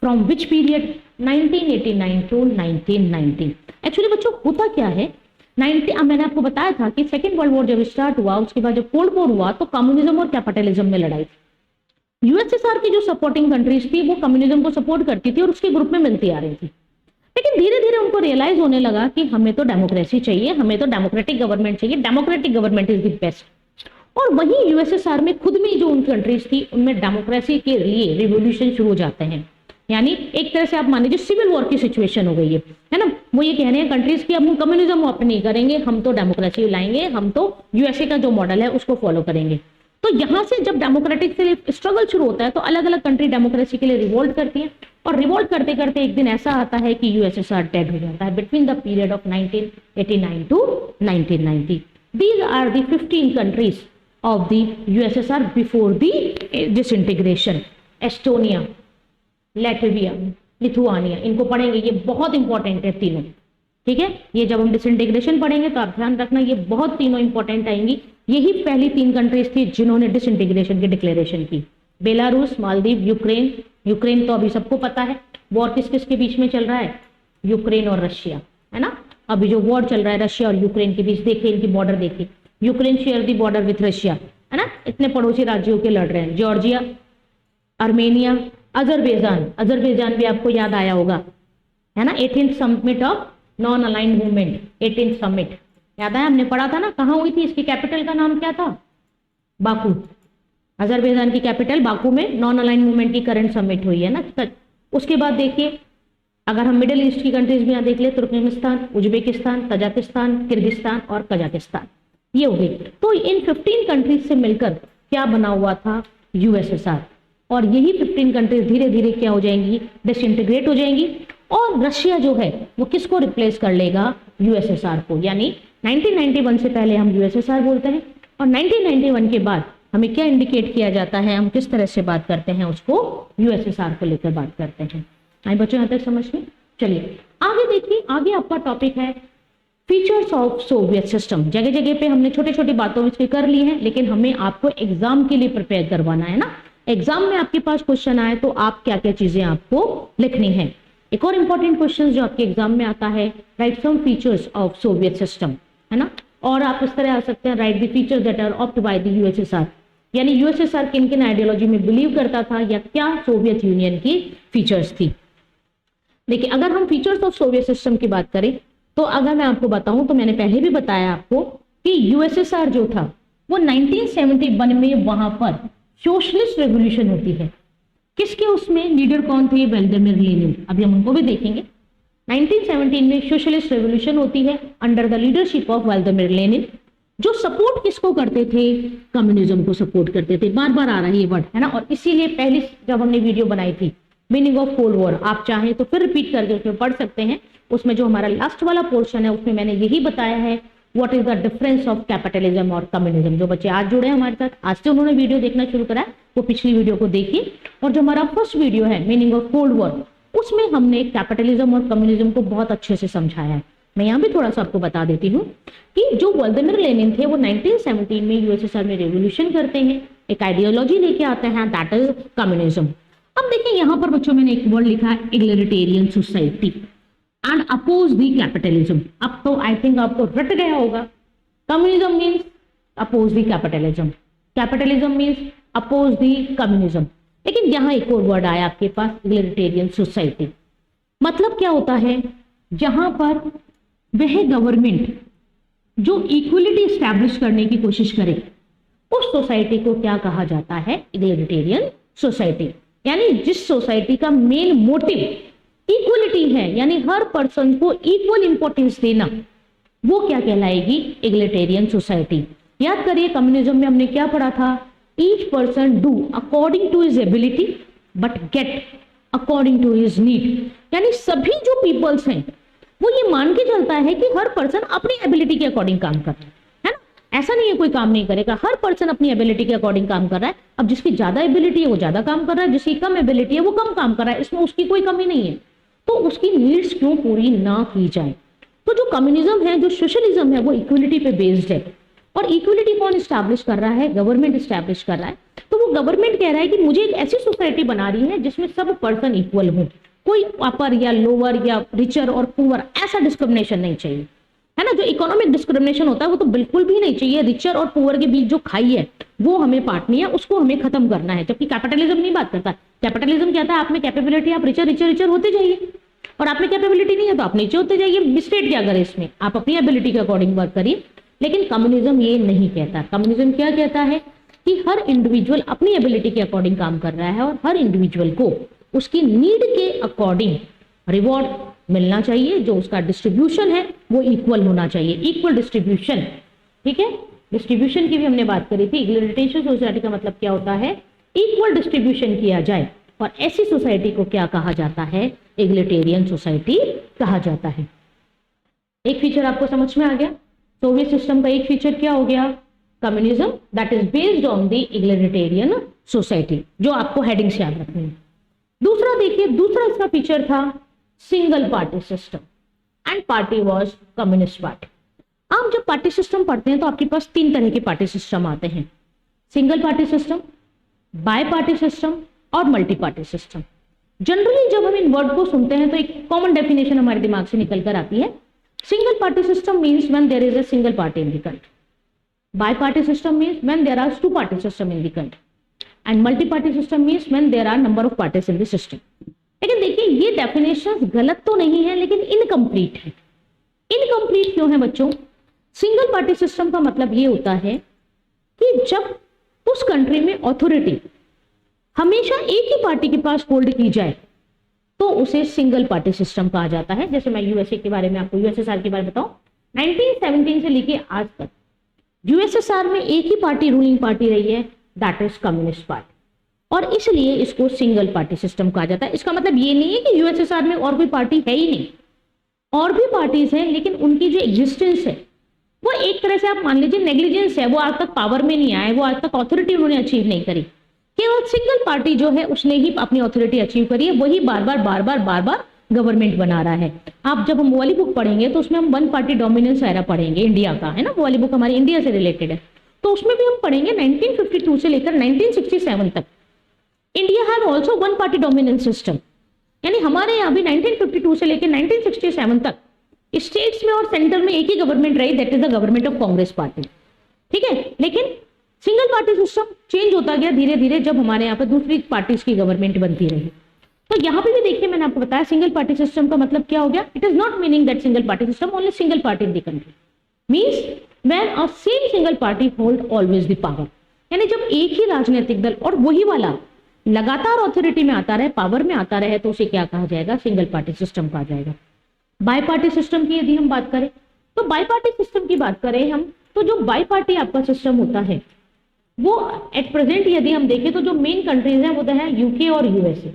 From which period, 1989 to 1990। Actually बच्चों होता क्या है, मैंने आपको बताया था कि सेकेंड वर्ल्ड वॉर जब स्टार्ट हुआ उसके बाद जब कोल्ड वॉर हुआ तो कम्युनिज्म और कैपिटलिज्म में लड़ाई थी। यूएसएसआर की जो सपोर्टिंग कंट्रीज थी वो कम्युनिज्म को सपोर्ट करती थी और उसके ग्रुप में मिलती आ रही थी, लेकिन धीरे धीरे उनको रियलाइज होने लगा कि हमें तो डेमोक्रेसी चाहिए, हमें तो डेमोक्रेटिक गवर्नमेंट चाहिए, democratic government is the best. और वहीं यूएसएसआर में खुद में जो उन कंट्रीज थी उनमें डेमोक्रेसी के लिए रिवोल्यूशन शुरू हो जाते हैं। यानी एक तरह से आप मान लीजिए सिविल वॉर की सिचुएशन हो गई है ना। वो ये कह रहे हैं कंट्रीज की अब हम कम्युनिज्म ऑप्ट नहीं करेंगे, हम तो डेमोक्रेसी लाएंगे, हम तो यूएसए का जो मॉडल है उसको फॉलो करेंगे। तो यहां से जब डेमोक्रेटिक से स्ट्रगल शुरू होता है तो अलग अलग कंट्री डेमोक्रेसी के लिए रिवोल्ट करती है और रिवोल्ट करते करते एक दिन ऐसा आता है कि यूएसएसआर डेड हो जाता है between the period of 1989 to 1990। These are the 15 countries of the USSR before the disintegration. Estonia, Latvia, Lithuania, इनको पढ़ेंगे, ये बहुत इंपॉर्टेंट है तीनों। ठीक है, ये जब हम डिसइंटीग्रेशन पढ़ेंगे तो आप ध्यान रखना ये बहुत तीनों इंपॉर्टेंट आएंगी। यही पहली 3 कंट्रीज थी जिन्होंने डिसइंटीग्रेशन की डिक्लेरेशन की। Belarus, Maldives, Ukraine. यूक्रेन तो अभी सबको पता है वॉर किस किस के बीच में चल रहा है, यूक्रेन और रशिया, है ना। अभी जो वॉर चल रहा है रशिया और यूक्रेन के बीच, देखिए इनकी बॉर्डर देखिए, Ukraine share the border with Russia, है ना। इतने पड़ोसी राज्यों के लड़ रहे हैं, जॉर्जिया, आर्मेनिया, अजरबैजान। अजरबैजान भी आपको याद आया होगा, है ना। 18th summit of non aligned movement, 18th summit याद है, हमने पढ़ा था ना, कहाँ हुई थी, इसकी कैपिटल का नाम क्या था, बाकू। अजरबैजान की कैपिटल बाकू में नॉन अलाइंड मूवमेंट की करंट समिट हुई है ना। उसके बाद देखिए अगर हम मिडिल ईस्ट की कंट्रीज में देख ले, तुर्कमेनिस्तान, उज्बेकिस्तान, तजाकिस्तान, किर्गिस्तान और कजाकिस्तान, ये हो गई। तो इन 15 कंट्रीज से मिलकर क्या बना हुआ था, यूएसएसआर। और यही 15 कंट्रीज धीरे धीरे क्या हो जाएंगी, डिसइंटीग्रेट हो जाएंगी और रशिया जो है वो किसको रिप्लेस कर लेगा, यूएसएसआर को। यानी 1991 से पहले हम यूएसएसआर बोलते हैं और 1991 के बाद हमें क्या इंडिकेट किया जाता है, हम किस तरह से बात करते हैं, उसको यूएसएसआर को लेकर बात करते हैं। आए बच्चों यहाँ तक समझ में। चलिए आगे देखिए, आगे आपका टॉपिक है फीचर्स ऑफ सोवियत सिस्टम। जगह जगह पे हमने छोटी छोटी बातों में कर ली है, लेकिन हमें आपको एग्जाम के लिए प्रिपेयर करवाना है ना। एग्जाम में आपके पास क्वेश्चन आए तो आप क्या क्या चीजें आपको लिखनी है। एक और इंपॉर्टेंट क्वेश्चन जो आपके एग्जाम में आता है, write some features of Soviet system, है ना। और आप इस तरह आ सकते हैं, write the features that are opt by the USSR, यानी यूएसएसआर किन किन आइडियोलॉजी में बिलीव करता था या क्या सोवियत यूनियन की फीचर्स थी। देखिए अगर हम फीचर्स ऑफ सोवियत सिस्टम की बात करें तो अगर मैं आपको बताऊं तो मैंने पहले भी बताया आपको कि यूएसएसआर जो था वो 1971 में वहां पर सोशलिस्ट रेवोल्यूशन होती है। किसके उसमें लीडर कौन थे? व्लादिमीर लेनिन, अभी हम उनको भी देखेंगे। 1917 में सोशलिस्ट रेवोल्यूशन होती है under the leadership of Vladimir Lenin, जो सपोर्ट किसको करते थे? कम्युनिज्म को सपोर्ट करते थे। बार बार आ रहा है ये वर्ड, है ना, और इसीलिए पहले जब हमने वीडियो बनाई थी मीनिंग ऑफ कोल्ड वॉर, आप चाहें तो फिर रिपीट करके उसमें पढ़ सकते हैं। उसमें जो हमारा लास्ट वाला पोर्शन है उसमें मैंने यही बताया है what is the difference of capitalism और कम्युनिज्म। जो बच्चे आज जुड़े हैं हमारे साथ, आज से उन्होंने वीडियो देखना शुरू करा है, वो पिछली वीडियो को देखिए। और जो हमारा फर्स्ट वीडियो है मीनिंग ऑफ कोल्ड वॉर, उसमें हमने कैपिटलिज्म और कम्युनिज्म को बहुत अच्छे से समझाया है। मैं यहाँ भी थोड़ा सा आपको बता देती हूँ कि जो व्लादिमीर लेनिन थे वो 1917 में यूएसएसआर में रेवोल्यूशन करते हैं, एक आइडियोलॉजी लेके आते हैं, दैट इज कम्युनिज्म। अब देखिए यहाँ पर बच्चों मैंने एक वर्ड लिखा है egalitarian society and oppose the capitalism. अब तो आई थिंक आपको रट गया होगा, communism means oppose the capitalism, capitalism means oppose the communism. लेकिन यहाँ एक और वर्ड आया आपके पास, इग्लिटरियन सोसाइटी। मतलब क्या होता है? जहां पर वह गवर्नमेंट जो इक्वलिटी स्टैब्लिश करने की कोशिश करे उस सोसाइटी को क्या कहा जाता है? Egalitarian society. यानी जिस सोसाइटी का मेन मोटिव इक्वलिटी है, यानी हर पर्सन को इक्वल इंपॉर्टेंस देना, वो क्या कहलाएगी? Egalitarian society. याद करिए कम्युनिज्म में हमने क्या पढ़ा था? Each person do according to his ability but get according to his need. यानी सभी जो पीपल्स हैं वो ये मान के चलता है कि हर पर्सन अपनी एबिलिटी के अकॉर्डिंग काम कर रहा है ना। ऐसा नहीं है कोई काम नहीं करेगा, हर पर्सन अपनी एबिलिटी के अकॉर्डिंग काम कर रहा है। अब जिसकी ज्यादा एबिलिटी है वो ज्यादा काम कर रहा है, जिसकी कम एबिलिटी है वो कम काम कर रहा है, इसमें उसकी कोई कमी नहीं है, तो उसकी नीड्स क्यों पूरी ना की जाए। तो जो कम्युनिज्म है, जो सोशलिज्म है, वो इक्वलिटी पे बेस्ड है। और इक्वलिटी कौन स्टैब्लिश कर रहा है? गवर्नमेंट स्टैब्लिश कर रहा है। तो वो गवर्नमेंट कह रहा है कि मुझे एक ऐसी सोसाइटी बना रही है जिसमें सब पर्सन इक्वल हो, कोई अपर या लोअर या रिचर और पुअर ऐसा डिस्क्रिमिनेशन नहीं चाहिए, है ना। जो इकोनॉमिक डिस्क्रिमिनेशन होता है वो तो बिल्कुल भी नहीं चाहिए। रिचर और पुअर के बीच जो खाई है वो हमें पाटनी है, उसको हमें खत्म करना है। जबकि कैपिटलिज्म नहीं बात करता। कैपिटलिज्म कहता है आप में कैपेबिलिटी, आप रिचर रिचर रिचर होते जाइए, और आप में कैपेबिलिटी नहीं है तो आप नीचे होते जाइए। स्टेट क्या करे इसमें? आप अपनी एबिलिटी के अकॉर्डिंग वर्क करिए। लेकिन कम्युनिज्म ये नहीं कहता। कम्युनिज्म क्या कहता है कि हर इंडिविजुअल अपनी एबिलिटी के अकॉर्डिंग काम कर रहा है और हर इंडिविजुअल को उसकी नीड के अकॉर्डिंग रिवॉर्ड मिलना चाहिए। जो उसका डिस्ट्रीब्यूशन है वो इक्वल होना चाहिए, इक्वल डिस्ट्रीब्यूशन। ठीक है, डिस्ट्रीब्यूशन की भी हमने बात करी थी। इग्लिटरियन सोसाइटी का मतलब क्या होता है? इक्वल डिस्ट्रीब्यूशन किया जाए, और ऐसी सोसाइटी को क्या कहा जाता है? इग्लिटरियन सोसाइटी कहा जाता है। एक फीचर आपको समझ में आ गया। सोवियत सिस्टम का एक फीचर क्या हो गया? Communism that is based on the egalitarian society, जो आपको हेडिंग से याद रखनी है। दूसरा देखिए, दूसरा इसका फीचर था single party system and party was communist party. आप जब पार्टी सिस्टम पढ़ते हैं तो आपके पास तीन तरह के पार्टी सिस्टम आते हैं, single party system, bi party system और मल्टी पार्टी सिस्टम। जनरली जब हम इन वर्ड को सुनते हैं तो एक कॉमन डेफिनेशन हमारे दिमाग से निकल कर आती है। Single party system means when there is a single party in the country, bi party system means when there are two party system in the country, and multi party system means when there are number of parties in the system. लेकिन देखिए ये definition गलत तो नहीं है, लेकिन incomplete है। Incomplete क्यों है बच्चों? सिंगल पार्टी सिस्टम का मतलब ये होता है कि जब उस कंट्री में ऑथोरिटी हमेशा एक ही पार्टी के पास होल्ड की जाए तो उसे सिंगल पार्टी सिस्टम कहा जाता है। जैसे मैं यूएसए के बारे में आपको यूएसएसआर के बारे में बताऊं, 1917 से लेके आज तक यूएसएसआर में एक ही पार्टी रूलिंग पार्टी रही है, दैट इज कम्युनिस्ट पार्टी, और इसलिए इसको सिंगल पार्टी सिस्टम कहा जाता है। इसका मतलब ये नहीं है कि यूएसएसआर में और कोई पार्टी है ही नहीं, और भी पार्टीज हैं, लेकिन उनकी जो एग्जिस्टेंस है वो एक तरह से आप मान लीजिए नेग्लिजेंस है। वो आज तक पावर में नहीं आए, वो आज तक ऑथोरिटी उन्होंने अचीव नहीं करी। केवल सिंगल पार्टी जो है उसने ही अपनी ऑथोरिटी अचीव करी है, वही बार बार गवर्नमेंट बना रहा है। आप जब हम वो वाली बुक पढ़ेंगे तो उसमें हम वन पार्टी डोमिनेंस एरा पढ़ेंगे, इंडिया का, है ना। वो वाली बुक हमारी इंडिया से रिलेटेड है, तो उसमें भी हम पढ़ेंगे 1952 से लेकर 1967 तक India have also one party dominance system. यानी हमारे यहाँ भी 1952 से लेकर 1967 तक स्टेट्स में और सेंटर में एक ही गवर्नमेंट रही, that is the government of Congress party, ठीक है। लेकिन सिंगल पार्टी सिस्टम चेंज होता गया धीरे धीरे जब हमारे यहाँ पे दूसरी पार्टीज की गवर्नमेंट बनती रही। तो यहाँ पे भी देखिए मैंने आपको बताया सिंगल पार्टी सिस्टम का मतलब क्या हो गया, it is not meaning that single party system only single party in the country, means when a same single party hold always the power, यानी जब एक ही राजनीतिक दल और वही वाला लगातार ऑथोरिटी में आता रहे, पावर में आता रहे, तो उसे क्या कहा जाएगा, सिंगल पार्टी सिस्टम कहा जाएगा। बाई पार्टी सिस्टम की यदि हम बात करें, तो बाई पार्टी सिस्टम की बात करें हम, तो जो बाई पार्टी आपका सिस्टम होता है वो एट प्रेजेंट यदि हम देखें तो जो मेन कंट्रीज हैं वो तो है यूके और यूएसए,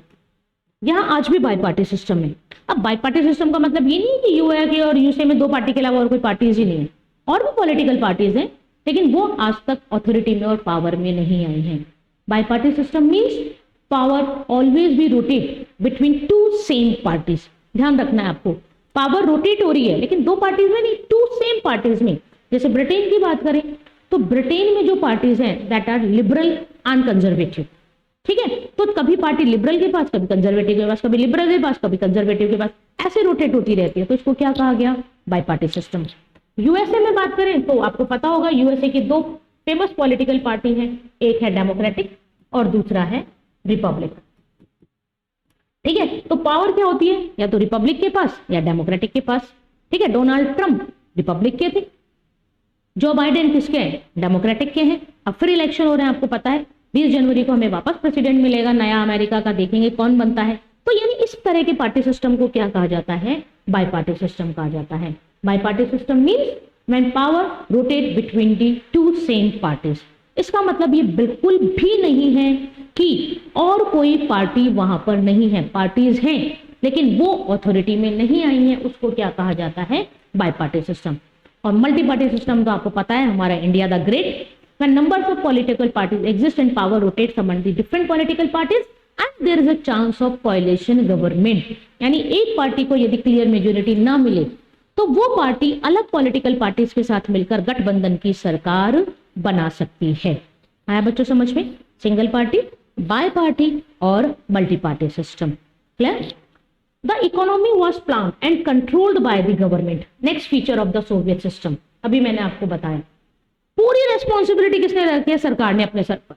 यहाँ आज भी बाई पार्टी सिस्टम है। अब बाई पार्टी सिस्टम का मतलब ये नहीं है कि यूके और यूएसए में दो पार्टी के अलावा और कोई पार्टीज ही नहीं है, और भी पॉलिटिकल पार्टीज हैं, लेकिन वो आज तक अथॉरिटी में और पावर में नहीं आई हैं। By party system means power always be rotate between two same parties, ध्यान रखना है आपको, पावर रोटेट हो रही है लेकिन दो पार्टीज में नहीं, टू सेम पार्टीज में। जैसे ब्रिटेन की बात करें तो ब्रिटेन में जो पार्टीज हैं that are liberal and conservative, ठीक है। तो कभी पार्टी लिबरल के पास, कभी कंजर्वेटिव के पास, कभी लिबरल के पास, कभी कंजर्वेटिव के पास, ऐसे रोटेट होती रहती है, तो इसको क्या कहा गया, बाई पार्टी सिस्टम। यूएसए में बात करें तो आपको पता होगा यूएसए की दो फेमस पॉलिटिकल पार्टी हैं, एक है डेमोक्रेटिक और दूसरा है रिपब्लिक, ठीक है। तो पावर क्या होती है, या तो रिपब्लिक के पास या डेमोक्रेटिक के पास, ठीक है। डोनाल्ड ट्रंप रिपब्लिक के थे, जो बाइडेन किसके हैं, डेमोक्रेटिक के हैं। अब फिर इलेक्शन हो रहे हैं, आपको पता है 20 जनवरी को हमें वापस प्रेसिडेंट मिलेगा नया अमेरिका का, देखेंगे कौन बनता है। तो यानी इस तरह के पार्टी सिस्टम को क्या कहा जाता है, बाई पार्टी सिस्टम कहा जाता है। Bi party system means when power rotate between the two same parties. इसका मतलब ये बिल्कुल भी नहीं है कि और कोई पार्टी वहां पर नहीं है, पार्टीज हैं लेकिन वो अथॉरिटी में नहीं आई है, उसको क्या कहा जाता है, बाई पार्टी सिस्टम। और मल्टी पार्टी सिस्टम तो आपको पता है हमारा India the great, when numbers of political parties exist and power rotates among the different political parties and there is a chance of coalition government, यानी एक party को यदि क्लियर मेजोरिटी ना मिले तो वो पार्टी अलग पॉलिटिकल पार्टीज के साथ मिलकर गठबंधन की सरकार बना सकती है। आया बच्चों समझ में, सिंगल पार्टी, बाय पार्टी और multi party system, clear. The economy was plan and controlled by the government, next feature of the Soviet system. अभी मैंने आपको बताया पूरी रेस्पॉन्सिबिलिटी किसने रखी है, सरकार ने अपने सर पर,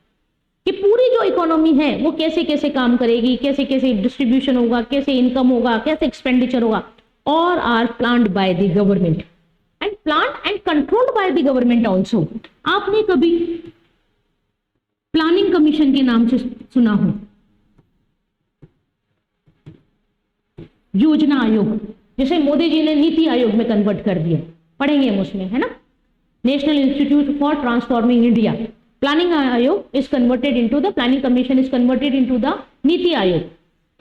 कि पूरी जो इकोनॉमी है वो कैसे कैसे काम करेगी, कैसे कैसे डिस्ट्रीब्यूशन होगा, कैसे इनकम होगा, कैसे एक्सपेंडिचर होगा, और are planned by the government and planned and controlled by the government also. आपने कभी प्लानिंग कमीशन के नाम से सुना हो, योजना आयोग, जैसे मोदी जी ने नीति आयोग में कन्वर्ट कर दिया, पढ़ेंगे हम उसमें, है ना। National institute for transforming India, planning आयोग is converted into the, planning commission is converted into the NITI Aayog,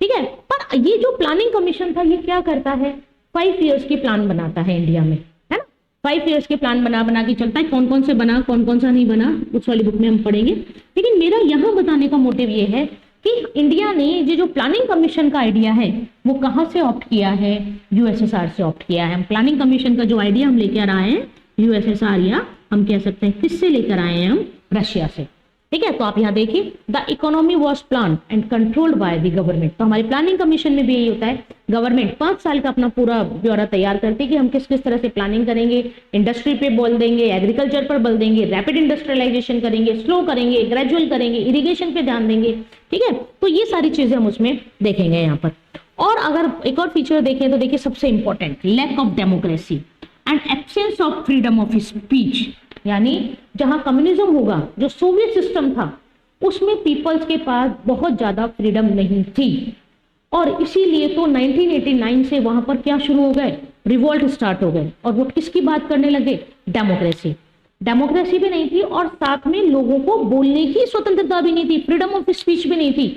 ठीक है। पर ये जो प्लानिंग कमीशन था ये क्या करता है, 5 इयर्स की प्लान बनाता है इंडिया में, है ना। 5 इयर्स के प्लान बना के चलता है, कौन कौन से बना कौन कौन सा नहीं बना उस वाली बुक में हम पढ़ेंगे। लेकिन मेरा यहाँ बताने का मोटिव ये है कि इंडिया ने ये जो प्लानिंग कमीशन का आइडिया है वो कहाँ से ऑप्ट किया है, यूएसएसआर से ऑप्ट किया है। हम प्लानिंग कमीशन का जो आइडिया हम लेकर आए हैं यूएसएसआर, या हम कह सकते हैं किससे लेकर आए हैं हम, रशिया से, ठीक है। तो आप यहाँ देखिए, the economy was plan and controlled by the government. तो हमारी प्लानिंग कमीशन में भी यही होता है, गवर्नमेंट 5 साल का अपना पूरा ब्यौरा तैयार करती है कि हम किस किस तरह से प्लानिंग करेंगे, इंडस्ट्री पे बोल देंगे, एग्रीकल्चर पर बोल देंगे, रैपिड इंडस्ट्रियलाइजेशन करेंगे, स्लो करेंगे, ग्रेजुअल करेंगे, इरिगेशन पे ध्यान देंगे, ठीक है। तो ये सारी चीजें हम उसमें देखेंगे यहाँ पर। और अगर एक और फीचर देखें तो देखिए सबसे important, lack of democracy and absence of freedom of speech, यानी जहां कम्युनिज्म होगा, जो सोवियत सिस्टम था उसमें पीपल्स के पास बहुत ज्यादा फ्रीडम नहीं थी, और इसीलिए तो 1989 से वहां पर क्या शुरू हो गए, रिवोल्ट स्टार्ट हो गए। और वो किसकी बात करने लगे, डेमोक्रेसी। डेमोक्रेसी भी नहीं थी और साथ में लोगों को बोलने की स्वतंत्रता भी नहीं थी, फ्रीडम ऑफ स्पीच भी नहीं थी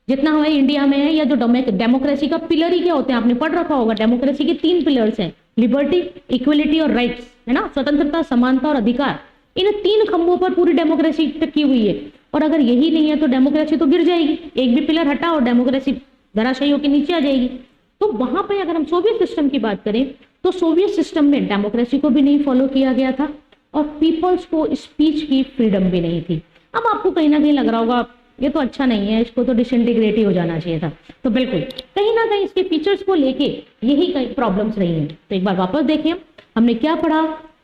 जितना हमारे इंडिया में है। या जो डेमोक्रेसी का पिलर ही क्या होते हैं, आपने पढ़ रखा होगा, डेमोक्रेसी के 3 पिलर्स हैं, लिबर्टी, इक्वलिटी और राइट्स, है ना, स्वतंत्रता, समानता और अधिकार। इन 3 खंभों पर पूरी डेमोक्रेसी टिकी हुई है, और अगर यही नहीं है तो डेमोक्रेसी तो गिर जाएगी, एक भी पिलर हटा और डेमोक्रेसी धराशायी होकर नीचे आ जाएगी। तो वहां पर अगर हम सोवियत सिस्टम की बात करें तो सोवियत सिस्टम में डेमोक्रेसी को भी नहीं फॉलो किया गया था और पीपल्स को स्पीच की फ्रीडम भी नहीं थी। अब आपको कहीं ना कहीं लग रहा होगा ये तो अच्छा नहीं है, इसको तो डिसइंटीग्रेट ही हो जाना चाहिए था। तो बिल्कुल कहीं ना कहीं इसके फीचर्स को लेके यही कई प्रॉब्लम्स रही हैं। तो एक बार वापस देखें, हमने क्या पढ़ा,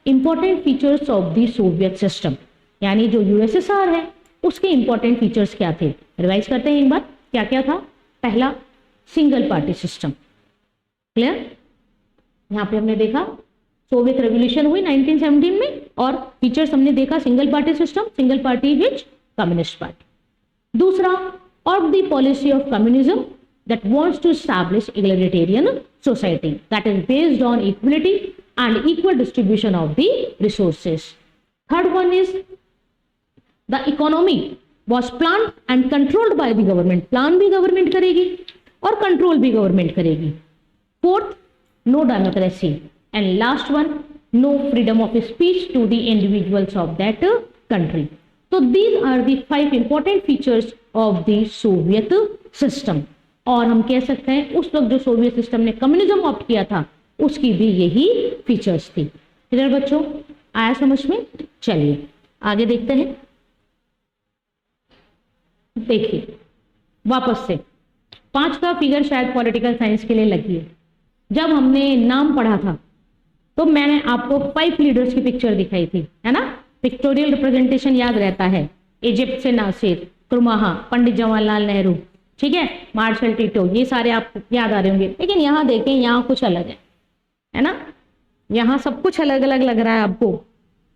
important features of the Soviet system, यानी जो यूएसएसआर है उसके इंपॉर्टेंट फीचर्स क्या थे। रिवाइज करते हैं एक बार, क्या क्या था। पहला, सिंगल पार्टी सिस्टम, क्लियर। यहाँ पे हमने देखा सोवियत रेवोल्यूशन हुई 1917 में और फीचर्स हमने देखा, single party system, single party which communist party. दूसरा, of the policy of communism that wants to establish egalitarian society that is based on equality and equal distribution of the resources. Third one is the economy was planned and controlled by the government. Plan भी government करेगी और control भी government करेगी. Fourth, no democracy. And last one, no freedom of speech to the individuals of that country. So these are the 5 important features of the Soviet system. और हम कह सकते हैं उस वक्त जो सोवियत सिस्टम ने कम्युनिज्म ऑप्ट किया था उसकी भी यही फीचर्स थी। इधर बच्चों आया समझ में? चलिए आगे देखते हैं। देखिए वापस से 5 का फिगर शायद पॉलिटिकल साइंस के लिए लगी है। जब हमने नाम पढ़ा था तो मैंने आपको 5 लीडर्स की पिक्चर दिखाई थी, है ना। पिक्टोरियल रिप्रेजेंटेशन याद रहता है, इजिप्ट से नासिर, कुरमाहा, पंडित जवाहरलाल नेहरू, ठीक है, मार्शल टीटो, ये सारे आपको याद आ रहे होंगे। लेकिन यहाँ देखें, यहाँ कुछ अलग है ना। यहाँ सब कुछ अलग अलग लग रहा है आपको।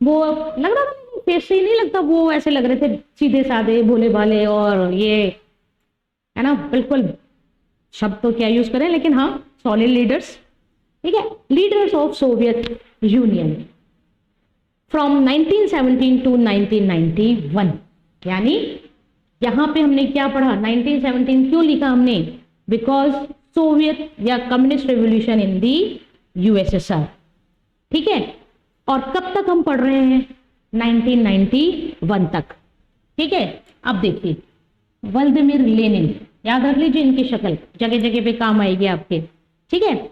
वो लग रहा था फेस से ही नहीं लगता, वो ऐसे लग रहे थे सीधे साधे भोले भाले, और ये है ना बिल्कुल शब्द तो क्या यूज करें, लेकिन हाँ सॉलिड लीडर्स, ठीक है। Leaders of Soviet union from 1917 to 1991, यानी यहां पे हमने क्या पढ़ा, 1917 क्यों लिखा हमने, बिकॉज सोवियत या communist revolution in the USSR, ठीक है। और कब तक हम पढ़ रहे हैं, 1991 तक, ठीक है। अब देखिए व्लादिमीर लेनिन, याद रख लीजिए इनकी शक्ल, जगह जगह पे काम आएगी आपके, ठीक है।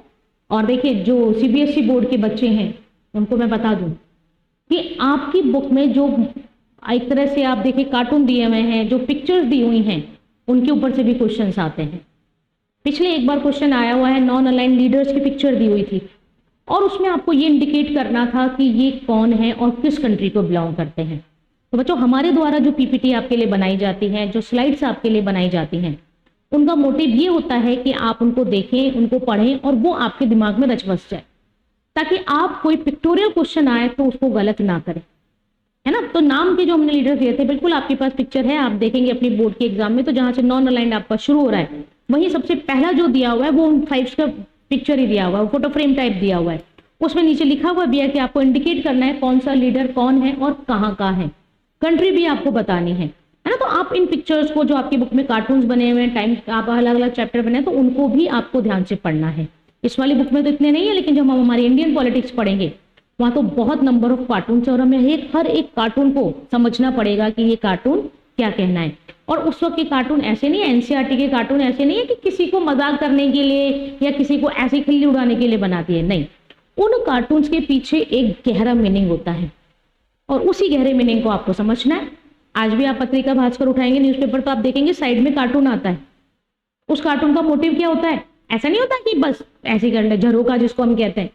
और देखिए जो सीबीएसई बोर्ड के बच्चे हैं उनको मैं बता दूं कि आपकी बुक में जो एक तरह से आप देखिए कार्टून दिए हुए हैं, जो पिक्चर्स दी हुई हैं, उनके ऊपर से भी क्वेश्चंस आते हैं। पिछले एक बार क्वेश्चन आया हुआ है, नॉन अलाइन लीडर्स की पिक्चर दी हुई थी और उसमें आपको ये इंडिकेट करना था कि ये कौन है और किस कंट्री को बिलोंग करते हैं। तो बच्चों हमारे द्वारा जो पीपीटी आपके लिए बनाई जाती है, जो स्लाइड्स आपके लिए बनाई जाती हैं, उनका मोटिव ये होता है कि आप उनको देखें, उनको पढ़ें और वो आपके दिमाग में रच बस जाए, ताकि आप कोई पिक्टोरियल क्वेश्चन आए तो उसको गलत ना करें, है ना। तो नाम के जो हमने लीडर दिए थे, बिल्कुल आपके पास पिक्चर है, आप देखेंगे अपनी बोर्ड के एग्जाम में, तो जहां से नॉन अलाइंड आपका शुरू हो रहा है वहीं सबसे पहला जो दिया हुआ है वो उन 5 का पिक्चर ही दिया हुआ है, फोटो फ्रेम टाइप दिया हुआ है। उसमें नीचे लिखा हुआ भी है कि आपको इंडिकेट करना है कौन सा लीडर कौन है और कहाँ का है, कंट्री भी आपको बतानी है ना। तो आप इन पिक्चर्स को, जो आपकी बुक में कार्टून्स बने हुए हैं, टाइम आप अलग अलग चैप्टर बने हैं, तो उनको भी आपको ध्यान से पढ़ना है। इस वाली बुक में तो इतने नहीं है, लेकिन जब हम हमारी इंडियन पॉलिटिक्स पढ़ेंगे वहां तो बहुत नंबर ऑफ कार्टून है और हमें हर एक कार्टून को समझना पड़ेगा कि ये कार्टून क्या कहना है। और उस वक्त के कार्टून ऐसे नहीं है, एनसीईआरटी के कार्टून ऐसे नहीं है कि किसी को मजाक करने के लिए या किसी को ऐसी खिल्ली उड़ाने के लिए बनाती है, नहीं। उन कार्टून्स के पीछे एक गहरा मीनिंग होता है और उसी गहरे मीनिंग को आपको समझना है। आज भी आप पत्रिका भास्कर उठाएंगे, न्यूज़पेपर, तो आप देखेंगे साइड में कार्टून आता है। उस कार्टून का मोटिव क्या होता है, ऐसा नहीं होता कि बस ऐसे कर ले, झरोका जिसको हम कहते हैं,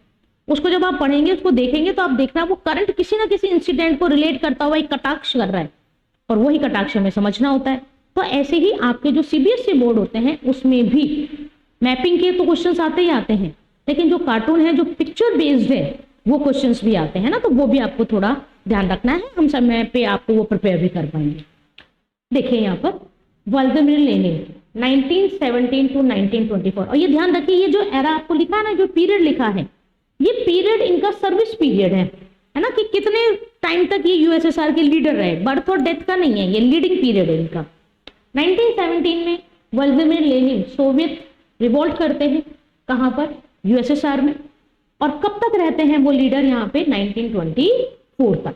उसको जब आप पढ़ेंगे, उसको देखेंगे, तो आप देखना वो करंट किसी ना किसी इंसिडेंट को रिलेट करता हुआ एक कटाक्ष कर रहा है और वही कटाक्ष हमें समझना होता है। तो ऐसे ही आपके जो सीबीएसई बोर्ड होते हैं उसमें भी मैपिंग के तो क्वेश्चंस आते ही आते हैं, लेकिन जो कार्टून है, जो पिक्चर बेस्ड है, वो क्वेश्चंस भी आते हैं ना। तो वो भी आपको थोड़ा ध्यान रखना है, हम समय पे आपको वो प्रिपेयर भी कर पाएंगे। देखिए यहाँ पर व्लादिमीर लेनिन 1917 टू 1924, और ये ध्यान रखिए ये जो एरा आपको लिखा है ना, जो पीरियड लिखा है, ये पीरियड इनका सर्विस पीरियड है ना, कि कितने टाइम तक ये यूएसएसआर के लीडर रहे, बर्थ और डेथ का नहीं है, ये लीडिंग पीरियड है इनका। 1917 में व्लादिमीर लेनिन सोवियत रिवोल्ट करते हैं, कहां पर, यूएसएसआर में। और कब तक रहते हैं वो लीडर यहाँ पे, 1924 तक,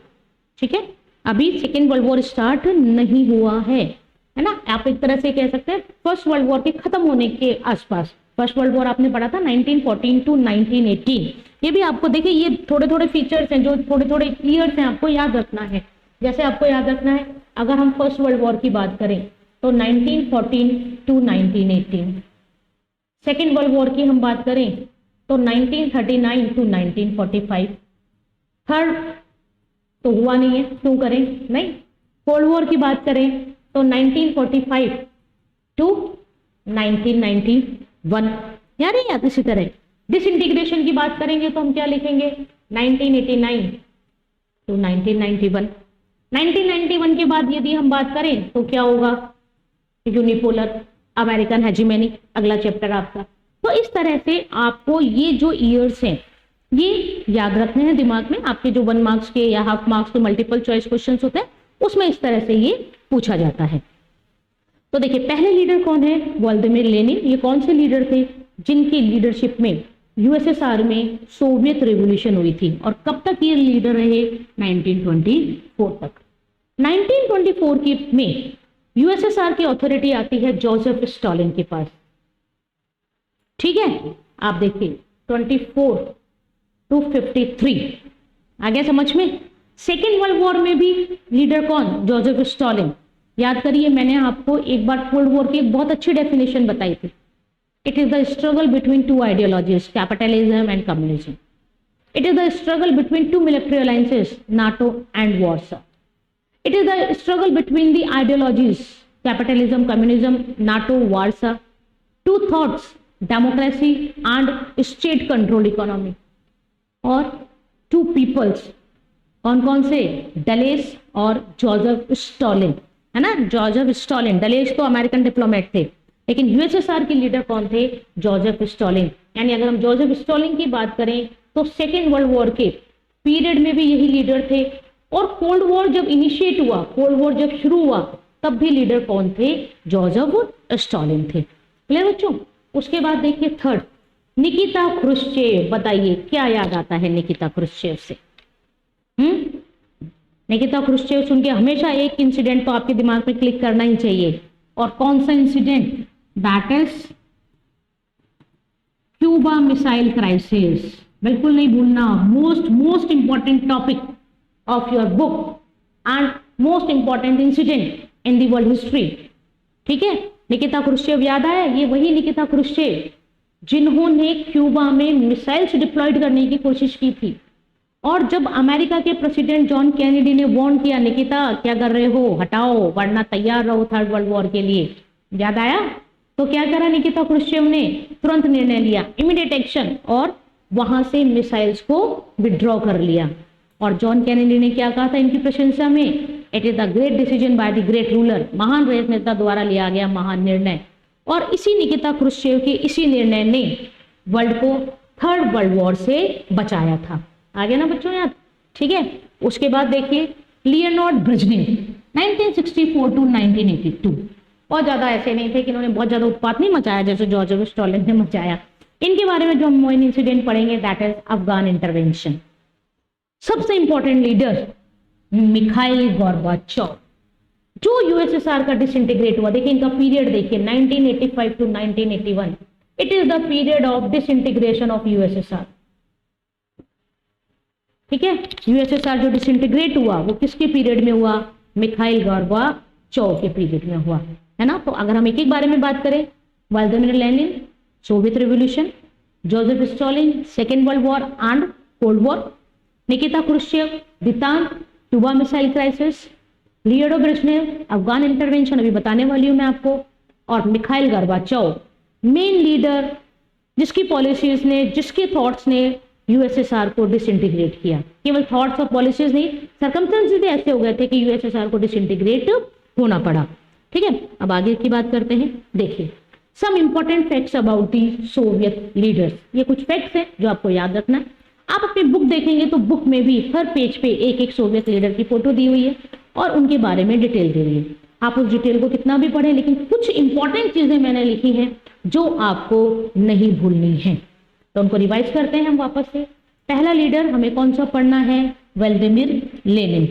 ठीक है। अभी सेकेंड वर्ल्ड वॉर स्टार्ट नहीं हुआ है ना। आप एक तरह से कह सकते हैं फर्स्ट वर्ल्ड वॉर के खत्म होने के आसपास। फर्स्ट वर्ल्ड वॉर आपने पढ़ा था 1914 टू 1918। ये भी आपको देखिए, ये थोड़े थोड़े फीचर्स हैं जो थोड़े थोड़े क्लियर हैं, आपको याद रखना है। जैसे आपको याद रखना है, अगर हम फर्स्ट वर्ल्ड वॉर की बात करें तो 1914 टू 1918। सेकेंड वर्ल्ड वॉर की हम बात करें तो 1939 टू 1945। थर्ड तो हुआ नहीं है, क्यों करें, नहीं। कोल्ड वॉर की बात करें तो 1945 टू 1991, याद है याद। इसी तरह डिसइंटीग्रेशन की बात करेंगे तो हम क्या लिखेंगे, 1989 टू 1991। 1991 के बाद यदि हम बात करें तो क्या होगा, यूनिपोलर अमेरिकन हेजीमनी, अगला चैप्टर आपका। तो इस तरह से आपको ये जो ईयर्स हैं ये याद रखने हैं दिमाग में। आपके जो 1 मार्क्स के या हाफ मार्क्स के मल्टीपल चॉइस क्वेश्चंस होते हैं उसमें इस तरह से ये पूछा जाता है। तो देखिए पहले लीडर कौन है, व्लादिमीर लेनिन। ये कौन से लीडर थे, जिनकी लीडरशिप में यूएसएसआर में सोवियत रेवोल्यूशन हुई थी। और कब तक ये लीडर रहे, 1924 तक। 1924 की में यूएसएसआर की अथॉरिटी आती है जोसेफ स्टालिन के पास, ठीक है। आप देखिए 24 टू 53 आ गया समझ में। सेकेंड वर्ल्ड वॉर में भी लीडर कौन, जोसेफ स्टालिन। याद करिए मैंने आपको एक बार कोल्ड वॉर की एक बहुत अच्छी डेफिनेशन बताई थी। It is the struggle between two ideologies, capitalism and communism. It is the struggle between two military alliances, NATO and Warsaw. It is the struggle between the ideologies, capitalism, communism, NATO, Warsaw, two thoughts, democracy and state control economy, और two peoples, कौन कौन से, Dulles और Joseph Stalin, है ना। Joseph Stalin, Dulles तो American diplomat थे, लेकिन यूएसएसआर के लीडर कौन थे, जोसेफ स्टालिन। यानी अगर हम जोसेफ स्टालिन की बात करें तो सेकेंड वर्ल्ड वॉर के पीरियड में भी यही लीडर थे। और कोल्ड वॉर जब इनिशिएट हुआ, कोल्ड वॉर जब शुरू हुआ, तब भी लीडर कौन थे, जोसेफ स्टालिन थे। क्लियर बच्चों। उसके बाद देखिए थर्ड, निकिता क्रुश्चेव। बताइए क्या याद आता है निकिता क्रुश्चेव से। निकिता क्रुश्चेव सुन के हमेशा एक इंसिडेंट तो आपके दिमाग में क्लिक करना ही चाहिए। और कौन सा incident, that is Cuba missile crisis. बिल्कुल नहीं भूलना, most important topic of your book and most important incident in the world history, ठीक है। निकिता क्रुश्चेव याद आया, ये वही निकिता क्रुश्चेव जिन्होंने क्यूबा में मिसाइल्स डिप्लॉयड करने की कोशिश की थी। और जब अमेरिका के प्रेसिडेंट जॉन कैनेडी ने वार्न किया, निकिता क्या कर रहे हो, हटाओ वरना तैयार रहो थर्ड वर्ल्ड वॉर के लिए, याद आया। तो क्या करा निकिता क्रुश्चेव ने, तुरंत निर्णय लिया, इमीडिएट एक्शन, और वहां से मिसाइल्स को विड्रॉ कर लिया। और जॉन कैनेडी ने क्या कहा था इनकी प्रशंसा में, it is the great decision by the great ruler, महान राजनेता द्वारा लिया गया महान निर्णय। और इसी निकिता क्रुश्चेव के इसी निर्णय ने वर्ल्ड को थर्ड वर्ल्ड वॉर से बचाया था। आ गया ना बच्चों याद, ठीक है। उसके बाद देखिए लियोनार्ड ब्रेजनेव 1964 टू 1982। बहुत ज्यादा ऐसे नहीं थे कि इन्होंने बहुत ज्यादा उत्पात नहीं मचाया जैसे जोसेफ स्टालिन ने मचाया। इनके बारे में जो हम मेन इंसिडेंट पढ़ेंगे दैट इज अफगान इंटरवेंशन। सबसे इंपॉर्टेंट लीडर मिखाइल गोर्बाचोव, जो यूएसएसआर का डिसइंटीग्रेट हुआ। देखिए इनका पीरियड देखिए 1985 to 1981। It is the period of disintegration of USSR, ठीक है। यूएसएसआर जो डिसइंटीग्रेट हुआ वो किसके पीरियड में हुआ, मिखाइल गोर्बाचोव के पीरियड में हुआ, है ना। तो अगर हम एक एक बारे में बात करें, Vladimir Lenin Soviet revolution, Joseph Stalin second world war and cold war, Nikita Khrushchev detente Cuba missile crisis, Leonard Brezhnev Afghan intervention अभी बताने वाली हूं मैं आपको, और मिखाइल गोर्बाचोव मेन लीडर जिसकी पॉलिसीज ने, जिसके थॉट्स ने यूएसएसआर को डिसइंटीग्रेट किया। केवल थॉट्स और पॉलिसीज नहीं, सर्कमस्टेंसेस भी ऐसे हो गए थे कि यूएसएसआर को डिसइंटीग्रेट होना पड़ा, ठीक है। अब आगे की बात करते हैं। देखिए some important facts about the Soviet leaders. ये कुछ फैक्ट्स हैं जो आपको याद रखना है। आप अपनी बुक देखेंगे तो बुक में भी हर पेज पे एक एक सोवियत लीडर की फोटो दी हुई है और उनके बारे में डिटेल दी हुई है। आप उस डिटेल को कितना भी पढ़ें, लेकिन कुछ इंपॉर्टेंट चीजें मैंने लिखी हैं जो आपको नहीं भूलनी है। तो उनको रिवाइज करते हैं हम वापस से। पहला लीडर हमें कौन सा पढ़ना है, व्लादिमीर लेनिन,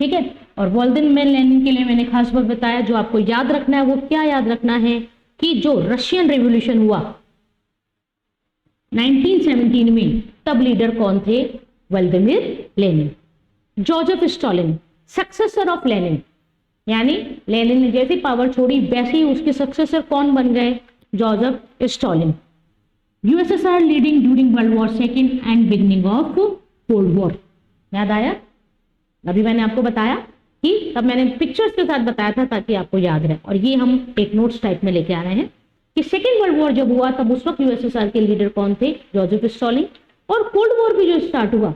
ठीक है। और व्लादिमीर लेनिन के लिए मैंने खास बात बताया, जो आपको याद रखना है वो क्या याद रखना है कि जो रशियन रेवोल्यूशन हुआ 1917 में, तब लीडर कौन थे, Vladimir Lenin. Joseph Stalin successor of Lenin, यानी लेनिन ने जैसी पावर छोड़ी वैसे ही उसके सक्सेसर कौन बन गए? Joseph Stalin. USSR leading during world war second and beginning of cold war. याद आया? अभी मैंने आपको बताया कि तब मैंने पिक्चर्स के साथ बताया था ताकि आपको याद रहे, और ये हम एक नोट्स टाइप में लेके आ रहे हैं कि सेकेंड वर्ल्ड वॉर जब हुआ तब उस वक्त यूएसएसआर के लीडर कौन थे? Joseph Stalin. और कोल्ड वॉर भी जो स्टार्ट हुआ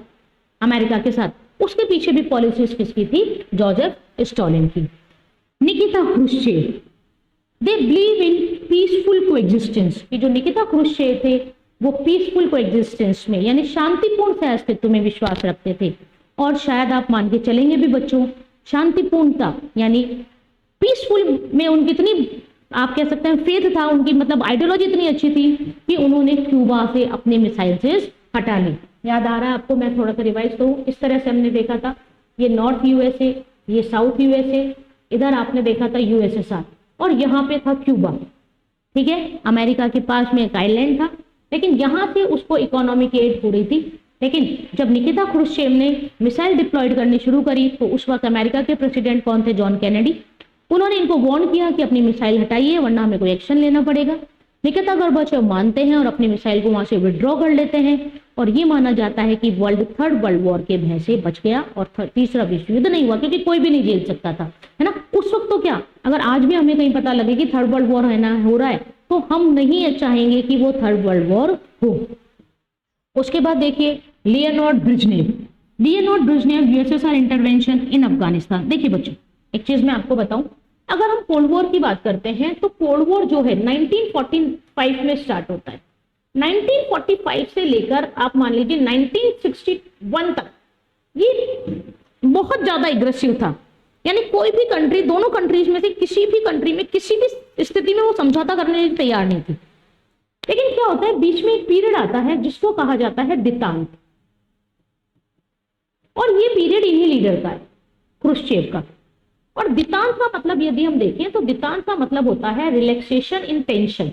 अमेरिका के साथ, उसके पीछे भी पॉलिसीज किसकी थी? जोसेफ स्टॉलिन की। Nikita Khrushchev, they believe in peaceful coexistence. कि जो निकिता क्रुश्चेव थे वो पीसफुल कोएग्जिस्टेंस में यानी शांतिपूर्ण सहअस्तित्व में विश्वास रखते थे। और शायद आप मान के चलेंगे भी बच्चों, शांतिपूर्णता यानी पीसफुल में उनकी इतनी, आप कह सकते हैं फेथ था उनकी, मतलब आइडियोलॉजी इतनी अच्छी थी कि उन्होंने क्यूबा से अपने मिसाइल्स हटा ली। याद आ रहा है आपको? मैं थोड़ा सा रिवाइज करूं। इस तरह से हमने देखा था, ये नॉर्थ यूएसए, ये साउथ यूएसए, इधर आपने देखा था यूएसएसआर, और यहाँ पे था क्यूबा। ठीक है, अमेरिका के पास में एक आइलैंड था, लेकिन यहाँ से उसको इकोनॉमिक एड हो रही थी। लेकिन जब निकिता क्रुश्चेव ने मिसाइल डिप्लॉयड करनी शुरू करी तो उस वक्त अमेरिका के प्रेसिडेंट कौन थे? John Kennedy. उन्होंने इनको वार्न किया कि अपनी मिसाइल हटाइए वरना हमें कोई एक्शन लेना पड़ेगा। निकिता गोर्बाचेव मानते हैं और अपनी मिसाइल को वहां से विड्रॉ कर लेते हैं, और ये माना जाता है कि थर्ड वर्ल्ड वॉर के भय से बच गया और तीसरा विश्व युद्ध नहीं हुआ, क्योंकि कोई भी नहीं झेल सकता था, है ना। उस वक्त तो क्या, अगर आज भी हमें कहीं पता लगे कि थर्ड वर्ल्ड वॉर है ना हो रहा है, तो हम नहीं चाहेंगे कि वो थर्ड वर्ल्ड वॉर हो। उसके बाद देखिए Leonard Brezhnev. Leonard Brezhnev USSR intervention इन अफगानिस्तान। देखिए बच्चों, एक चीज मैं आपको बताऊं, अगर हम कोल्ड वॉर की बात करते हैं तो कोल्ड वॉर जो है 1945 में स्टार्ट होता है। 1945 से लेकर आप मान लीजिए 1961 तक ये बहुत ज्यादा एग्रेसिव था। यानी कोई भी कंट्री, दोनों कंट्रीज में से किसी भी कंट्री में किसी भी स्थिति में वो समझौता करने के लिए तैयार नहीं थी। लेकिन क्या होता है, बीच में एक पीरियड आता है जिसको कहा जाता है दितांत, और ये पीरियड इन्हीं लीडर का है, क्रुश्चेव का। और दितांत का मतलब यदि हम देखें तो दितांत का मतलब होता है रिलैक्सेशन इन टेंशन।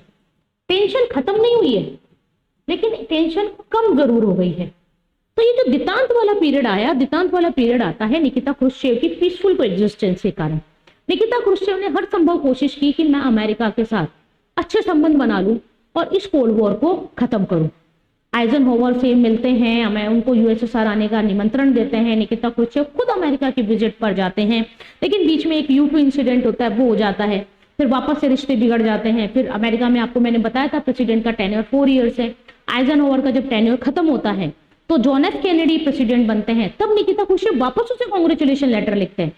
टेंशन खत्म नहीं हुई है लेकिन टेंशन कम जरूर हो गई है। तो ये जो दितांत वाला पीरियड आया, दितांत वाला पीरियड आता है निकिता क्रुश्चेव की पीसफुल कोएग्जिस्टेंस के कारण। निकिता क्रुश्चेव ने हर संभव कोशिश की कि मैं अमेरिका के साथ अच्छे संबंध बना लूं और इस कोल्ड वॉर को खत्म करूं। आइजनहोवर से मिलते हैं, हमें उनको यूएसएसआर आने का निमंत्रण देते हैं। निकिता क्रुश्चेव खुद अमेरिका की विजिट पर जाते हैं, लेकिन बीच में एक U2 इंसिडेंट होता है, वो हो जाता है, फिर वापस से रिश्ते बिगड़ जाते हैं। फिर अमेरिका में आपको मैंने बताया था प्रेसिडेंट का टेन्योर 4 ईयर्स है। आइजनहोवर का जब टेन्योर खत्म होता है तो जॉन एफ कैनेडी प्रेसिडेंट बनते हैं, तब निकिता क्रुश्चेव वापस उसे कांग्रेचुलेशन लेटर लिखते हैं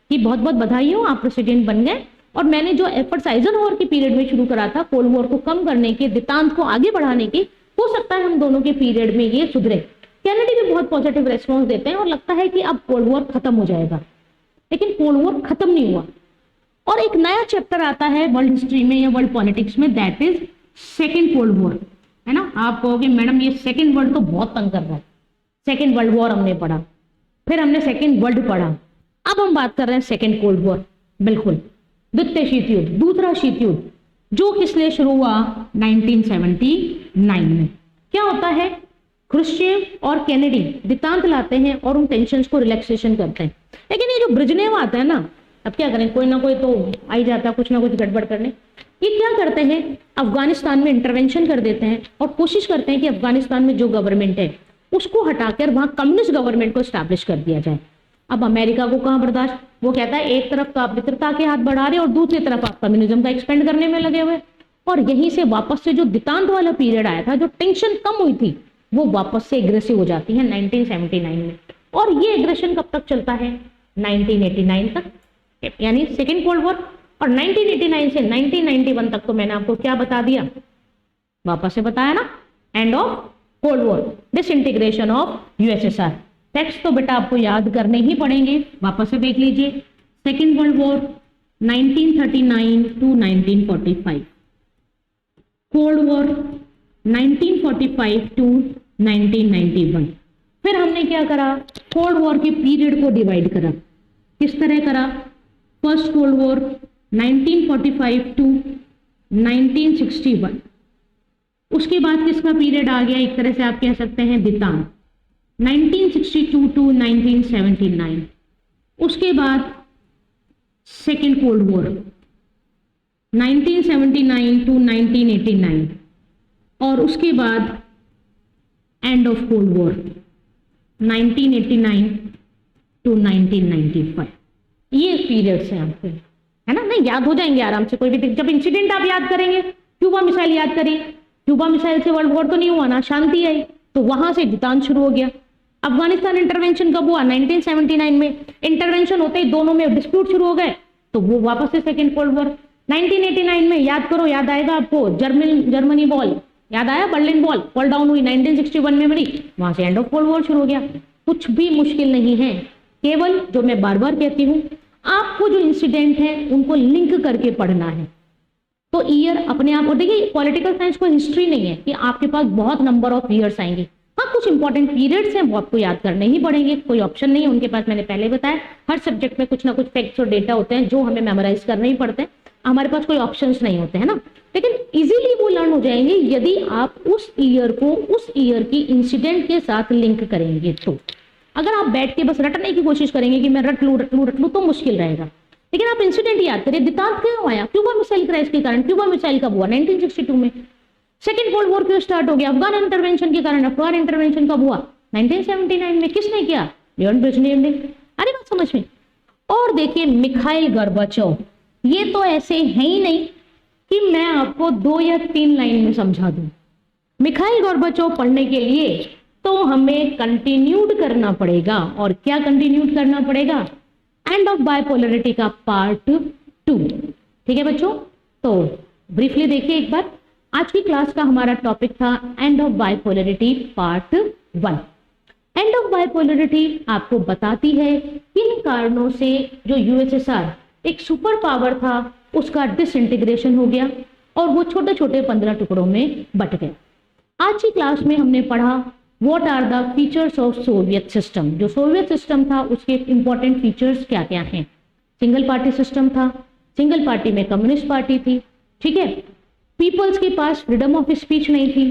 कि बहुत बहुत बधाई हो, आप प्रेसिडेंट बन गए, और मैंने जो एफर्ट्स आइजनहोवर के पीरियड में शुरू करा था कोल्ड वॉर को कम करने के, दितांत को आगे बढ़ाने के, हो सकता है हम दोनों के पीरियड में ये सुधरे। कैनेडी भी बहुत पॉजिटिव रेस्पॉन्स देते हैं और लगता है कि अब कोल्ड वॉर खत्म हो जाएगा। लेकिन कोल्ड वॉर खत्म नहीं हुआ और एक नया चैप्टर आता है वर्ल्ड हिस्ट्री में या वर्ल्ड पॉलिटिक्स में, that is second cold war, है ना। आप कहोगे मैडम ये सेकेंड वर्ल्ड तो बहुत तंग कर रहा है, सेकेंड वर्ल्ड वॉर हमने पढ़ा, फिर हमने सेकेंड वर्ल्ड पढ़ा, अब हम बात कर रहे हैं सेकेंड कोल्ड वॉर। बिल्कुल, द्वितीय शीत युद्ध, दूसरा शीत युद्ध, जो किसलिए शुरू हुआ 1979 में। क्या होता है, क्रुश्चेव और कैनेडी दितांत लाते हैं और उन टेंशन्स को रिलैक्सेशन करते हैं। लेकिन ये जो ब्रेजनेव आता है ना, अब क्या करें, कोई ना कोई तो आ ही जाता है कुछ ना कुछ गड़बड़ करने। ये क्या करते हैं, अफगानिस्तान में इंटरवेंशन कर देते हैं और कोशिश करते हैं कि अफगानिस्तान में जो गवर्नमेंट है उसको हटाकर वहां कम्युनिस्ट गवर्नमेंट को स्टैब्लिश कर दिया जाए। अब अमेरिका को कहां बर्दाश्त, वो कहता है एक तरफ तो आप मित्रता के हाथ बढ़ा रहे और दूसरी तरफ आप कम्युनिज्म का एक्सपेंड करने में लगे हुए। और यहीं से वापस से जो दितांत वाला पीरियड आया था, जो टेंशन कम हुई थी, वो वापस से एग्रेसिव हो जाती है 1979 में। और ये एग्रेशन कब तक चलता है, 1989 तक, यानी सेकेंड कोल्ड वॉर। और 1989 से 1991 तक तो मैंने आपको क्या बता दिया, वापस से बताया ना, and of cold war, disintegration of USSR. Text तो बेटा आपको याद करने ही पड़ेंगे, वापस से देख लीजिए। Second world war 1939 to 1945, cold war 1945 to 1991। फिर हमने क्या करा, कोल्ड वॉर के पीरियड को डिवाइड करा। किस तरह करा, फर्स्ट कोल्ड वॉर 1945 टू 1961, उसके बाद किसका पीरियड आ गया, एक तरह से आप कह सकते हैं दितांत, 1962 टू 1979। उसके बाद सेकेंड कोल्ड वॉर 1979 टू 1989, और उसके बाद end of cold war 1989 to 1995। ये पीरियड्स हैं आपके, है ना, नहीं याद हो जाएंगे आराम से। कोई भी जब इंसिडेंट आप याद करेंगे, क्यूबा मिसाइल याद करिए, क्यूबा मिसाइल से वर्ल्ड वॉर तो नहीं हुआ ना, शांति आई, तो वहां से जितान शुरू हो गया। अफगानिस्तान इंटरवेंशन कब हुआ? 1979 में। इंटरवेंशन होते ही दोनों में डिस्प्यूट शुरू हो गए, तो वो वापस से सेकेंड कोल्ड वॉर। 1989 में याद करो, याद आएगा आपको, जर्मनी वॉल याद आया, बर्लिन वॉल फॉल डाउन हुई 1961 में बनी, वहां से एंड ऑफ कोल्ड वॉर शुरू हो गया। कुछ भी मुश्किल नहीं है, केवल जो मैं बार बार कहती हूं, आपको जो इंसिडेंट है उनको लिंक करके पढ़ना है। तो ईयर अपने आप, और देखिए पॉलिटिकल साइंस को हिस्ट्री नहीं है कि आपके पास बहुत नंबर ऑफ ईयर्स आएंगे। हाँ, कुछ इंपॉर्टेंट पीरियड्स हैं वो आपको याद करने ही पड़ेंगे, कोई ऑप्शन नहीं है उनके पास। मैंने पहले बताया हर सब्जेक्ट में कुछ ना कुछ फैक्ट्स और डेटा होते हैं जो हमें मेमोराइज करने ही पड़ते हैं, हमारे पास कोई ऑप्शंस नहीं होते हैं ना। लेकिन इजीली वो लर्न हो जाएंगे यदि आप उस ईयर को उस ईयर की इंसिडेंट के साथ लिंक करेंगे। तो अगर आप बैठ के बस रटने की कोशिश करेंगे कि मैं रट लूं तो मुश्किल रहेगा। लेकिन आप इंसिडेंट याद करिए, दितांत क्यों आया? क्यूबा मिसाइल क्राइस के कारण। क्यूबा मिसाइल कब हुआ? 1962 में। सेकेंड वर्ल्ड वॉर क्यों स्टार्ट हो गया? अफगान इंटरवेंशन के कारण। अफगान इंटरवेंशन कब हुआ? 1979 में। किसने किया? लियोनिड ब्रेजनेव ने। अरे बात समझ में। और देखिए मिखाइल गोर्बाचोव, ये तो ऐसे है ही नहीं कि मैं आपको 2 या 3 लाइन में समझा दूं। मिखाइल गोर्बाचोव पढ़ने के लिए तो हमें कंटिन्यूड करना पड़ेगा। और क्या कंटिन्यूड करना पड़ेगा? एंड ऑफ बायपोलरिटी का पार्ट 2। ठीक है बच्चों, तो ब्रीफली देखिए एक बार। आज की क्लास का हमारा टॉपिक था end of bipolarity part 1। End of bipolarity आपको बताती है किन कारणों से जो यूएसएसआर एक सुपर पावर था उसका डिसइंटीग्रेशन हो गया और वो छोटे छोटे 15 टुकड़ों में बट गए। आज की क्लास में हमने पढ़ा what are the features of Soviet system. जो सोवियत सिस्टम था उसके इंपॉर्टेंट फीचर्स क्या क्या हैं। सिंगल पार्टी सिस्टम था, सिंगल पार्टी में कम्युनिस्ट पार्टी थी, ठीक है। पीपल्स के पास फ्रीडम ऑफ स्पीच नहीं थी,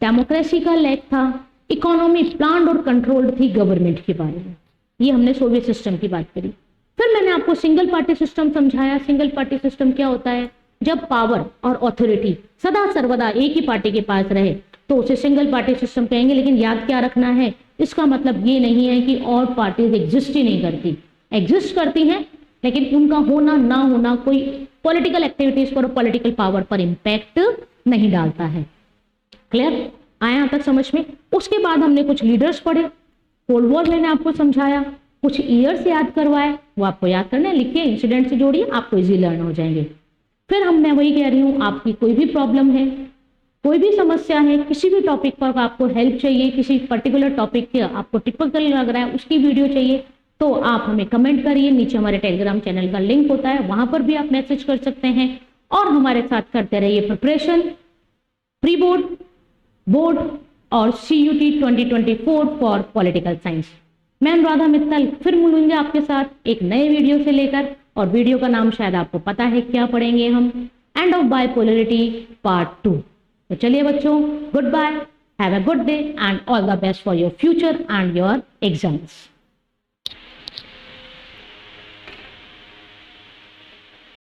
डेमोक्रेसी का लैक था, इकोनॉमी प्लान्ड और कंट्रोल्ड थी गवर्नमेंट के बारे में। ये हमने सोवियत सिस्टम की बात करी। फिर मैंने आपको सिंगल पार्टी सिस्टम समझाया। सिंगल पार्टी सिस्टम क्या होता है? जब पावर और अथॉरिटी सदा सर्वदा एक ही पार्टी के पास रहे तो उसे सिंगल पार्टी सिस्टम कहेंगे। लेकिन याद क्या रखना है, इसका मतलब ये नहीं है कि और पार्टीज एग्जिस्ट ही नहीं करती, एग्जिस्ट करती हैं, लेकिन उनका होना ना होना कोई पॉलिटिकल एक्टिविटीज पर और पॉलिटिकल पावर पर इंपैक्ट नहीं डालता है। क्लियर आया यहाँ तक समझ में? उसके बाद हमने कुछ लीडर्स पढ़े, कोल्ड वॉर मैंने आपको समझाया, कुछ ईयर्स याद करवाए, वो आपको याद करना, लिखिए, इंसिडेंट से जोड़िए, आपको इजी लर्न हो जाएंगे। फिर मैं वही कह रही हूँ, आपकी कोई भी प्रॉब्लम है, कोई भी समस्या है, किसी भी टॉपिक पर आपको हेल्प चाहिए, किसी पर्टिकुलर टॉपिक के आपको टिपिकल लग रहा है उसकी वीडियो चाहिए, तो आप हमें कमेंट करिए। नीचे हमारे टेलीग्राम चैनल का लिंक होता है, वहां पर भी आप मैसेज कर सकते हैं और हमारे साथ करते रहिए प्रिपरेशन प्री बोर्ड, बोर्ड और CUT 2024 फॉर पॉलिटिकल साइंस। मैं अनुराधा मित्तल फिर मिलूंगी आपके साथ एक नए वीडियो से लेकर, और वीडियो का नाम शायद आपको पता है क्या पढ़ेंगे हम, एंड ऑफ बायपोलरिटी पार्ट 2। तो चलिए बच्चों, good bye, have a good day and all the best for your future and your exams.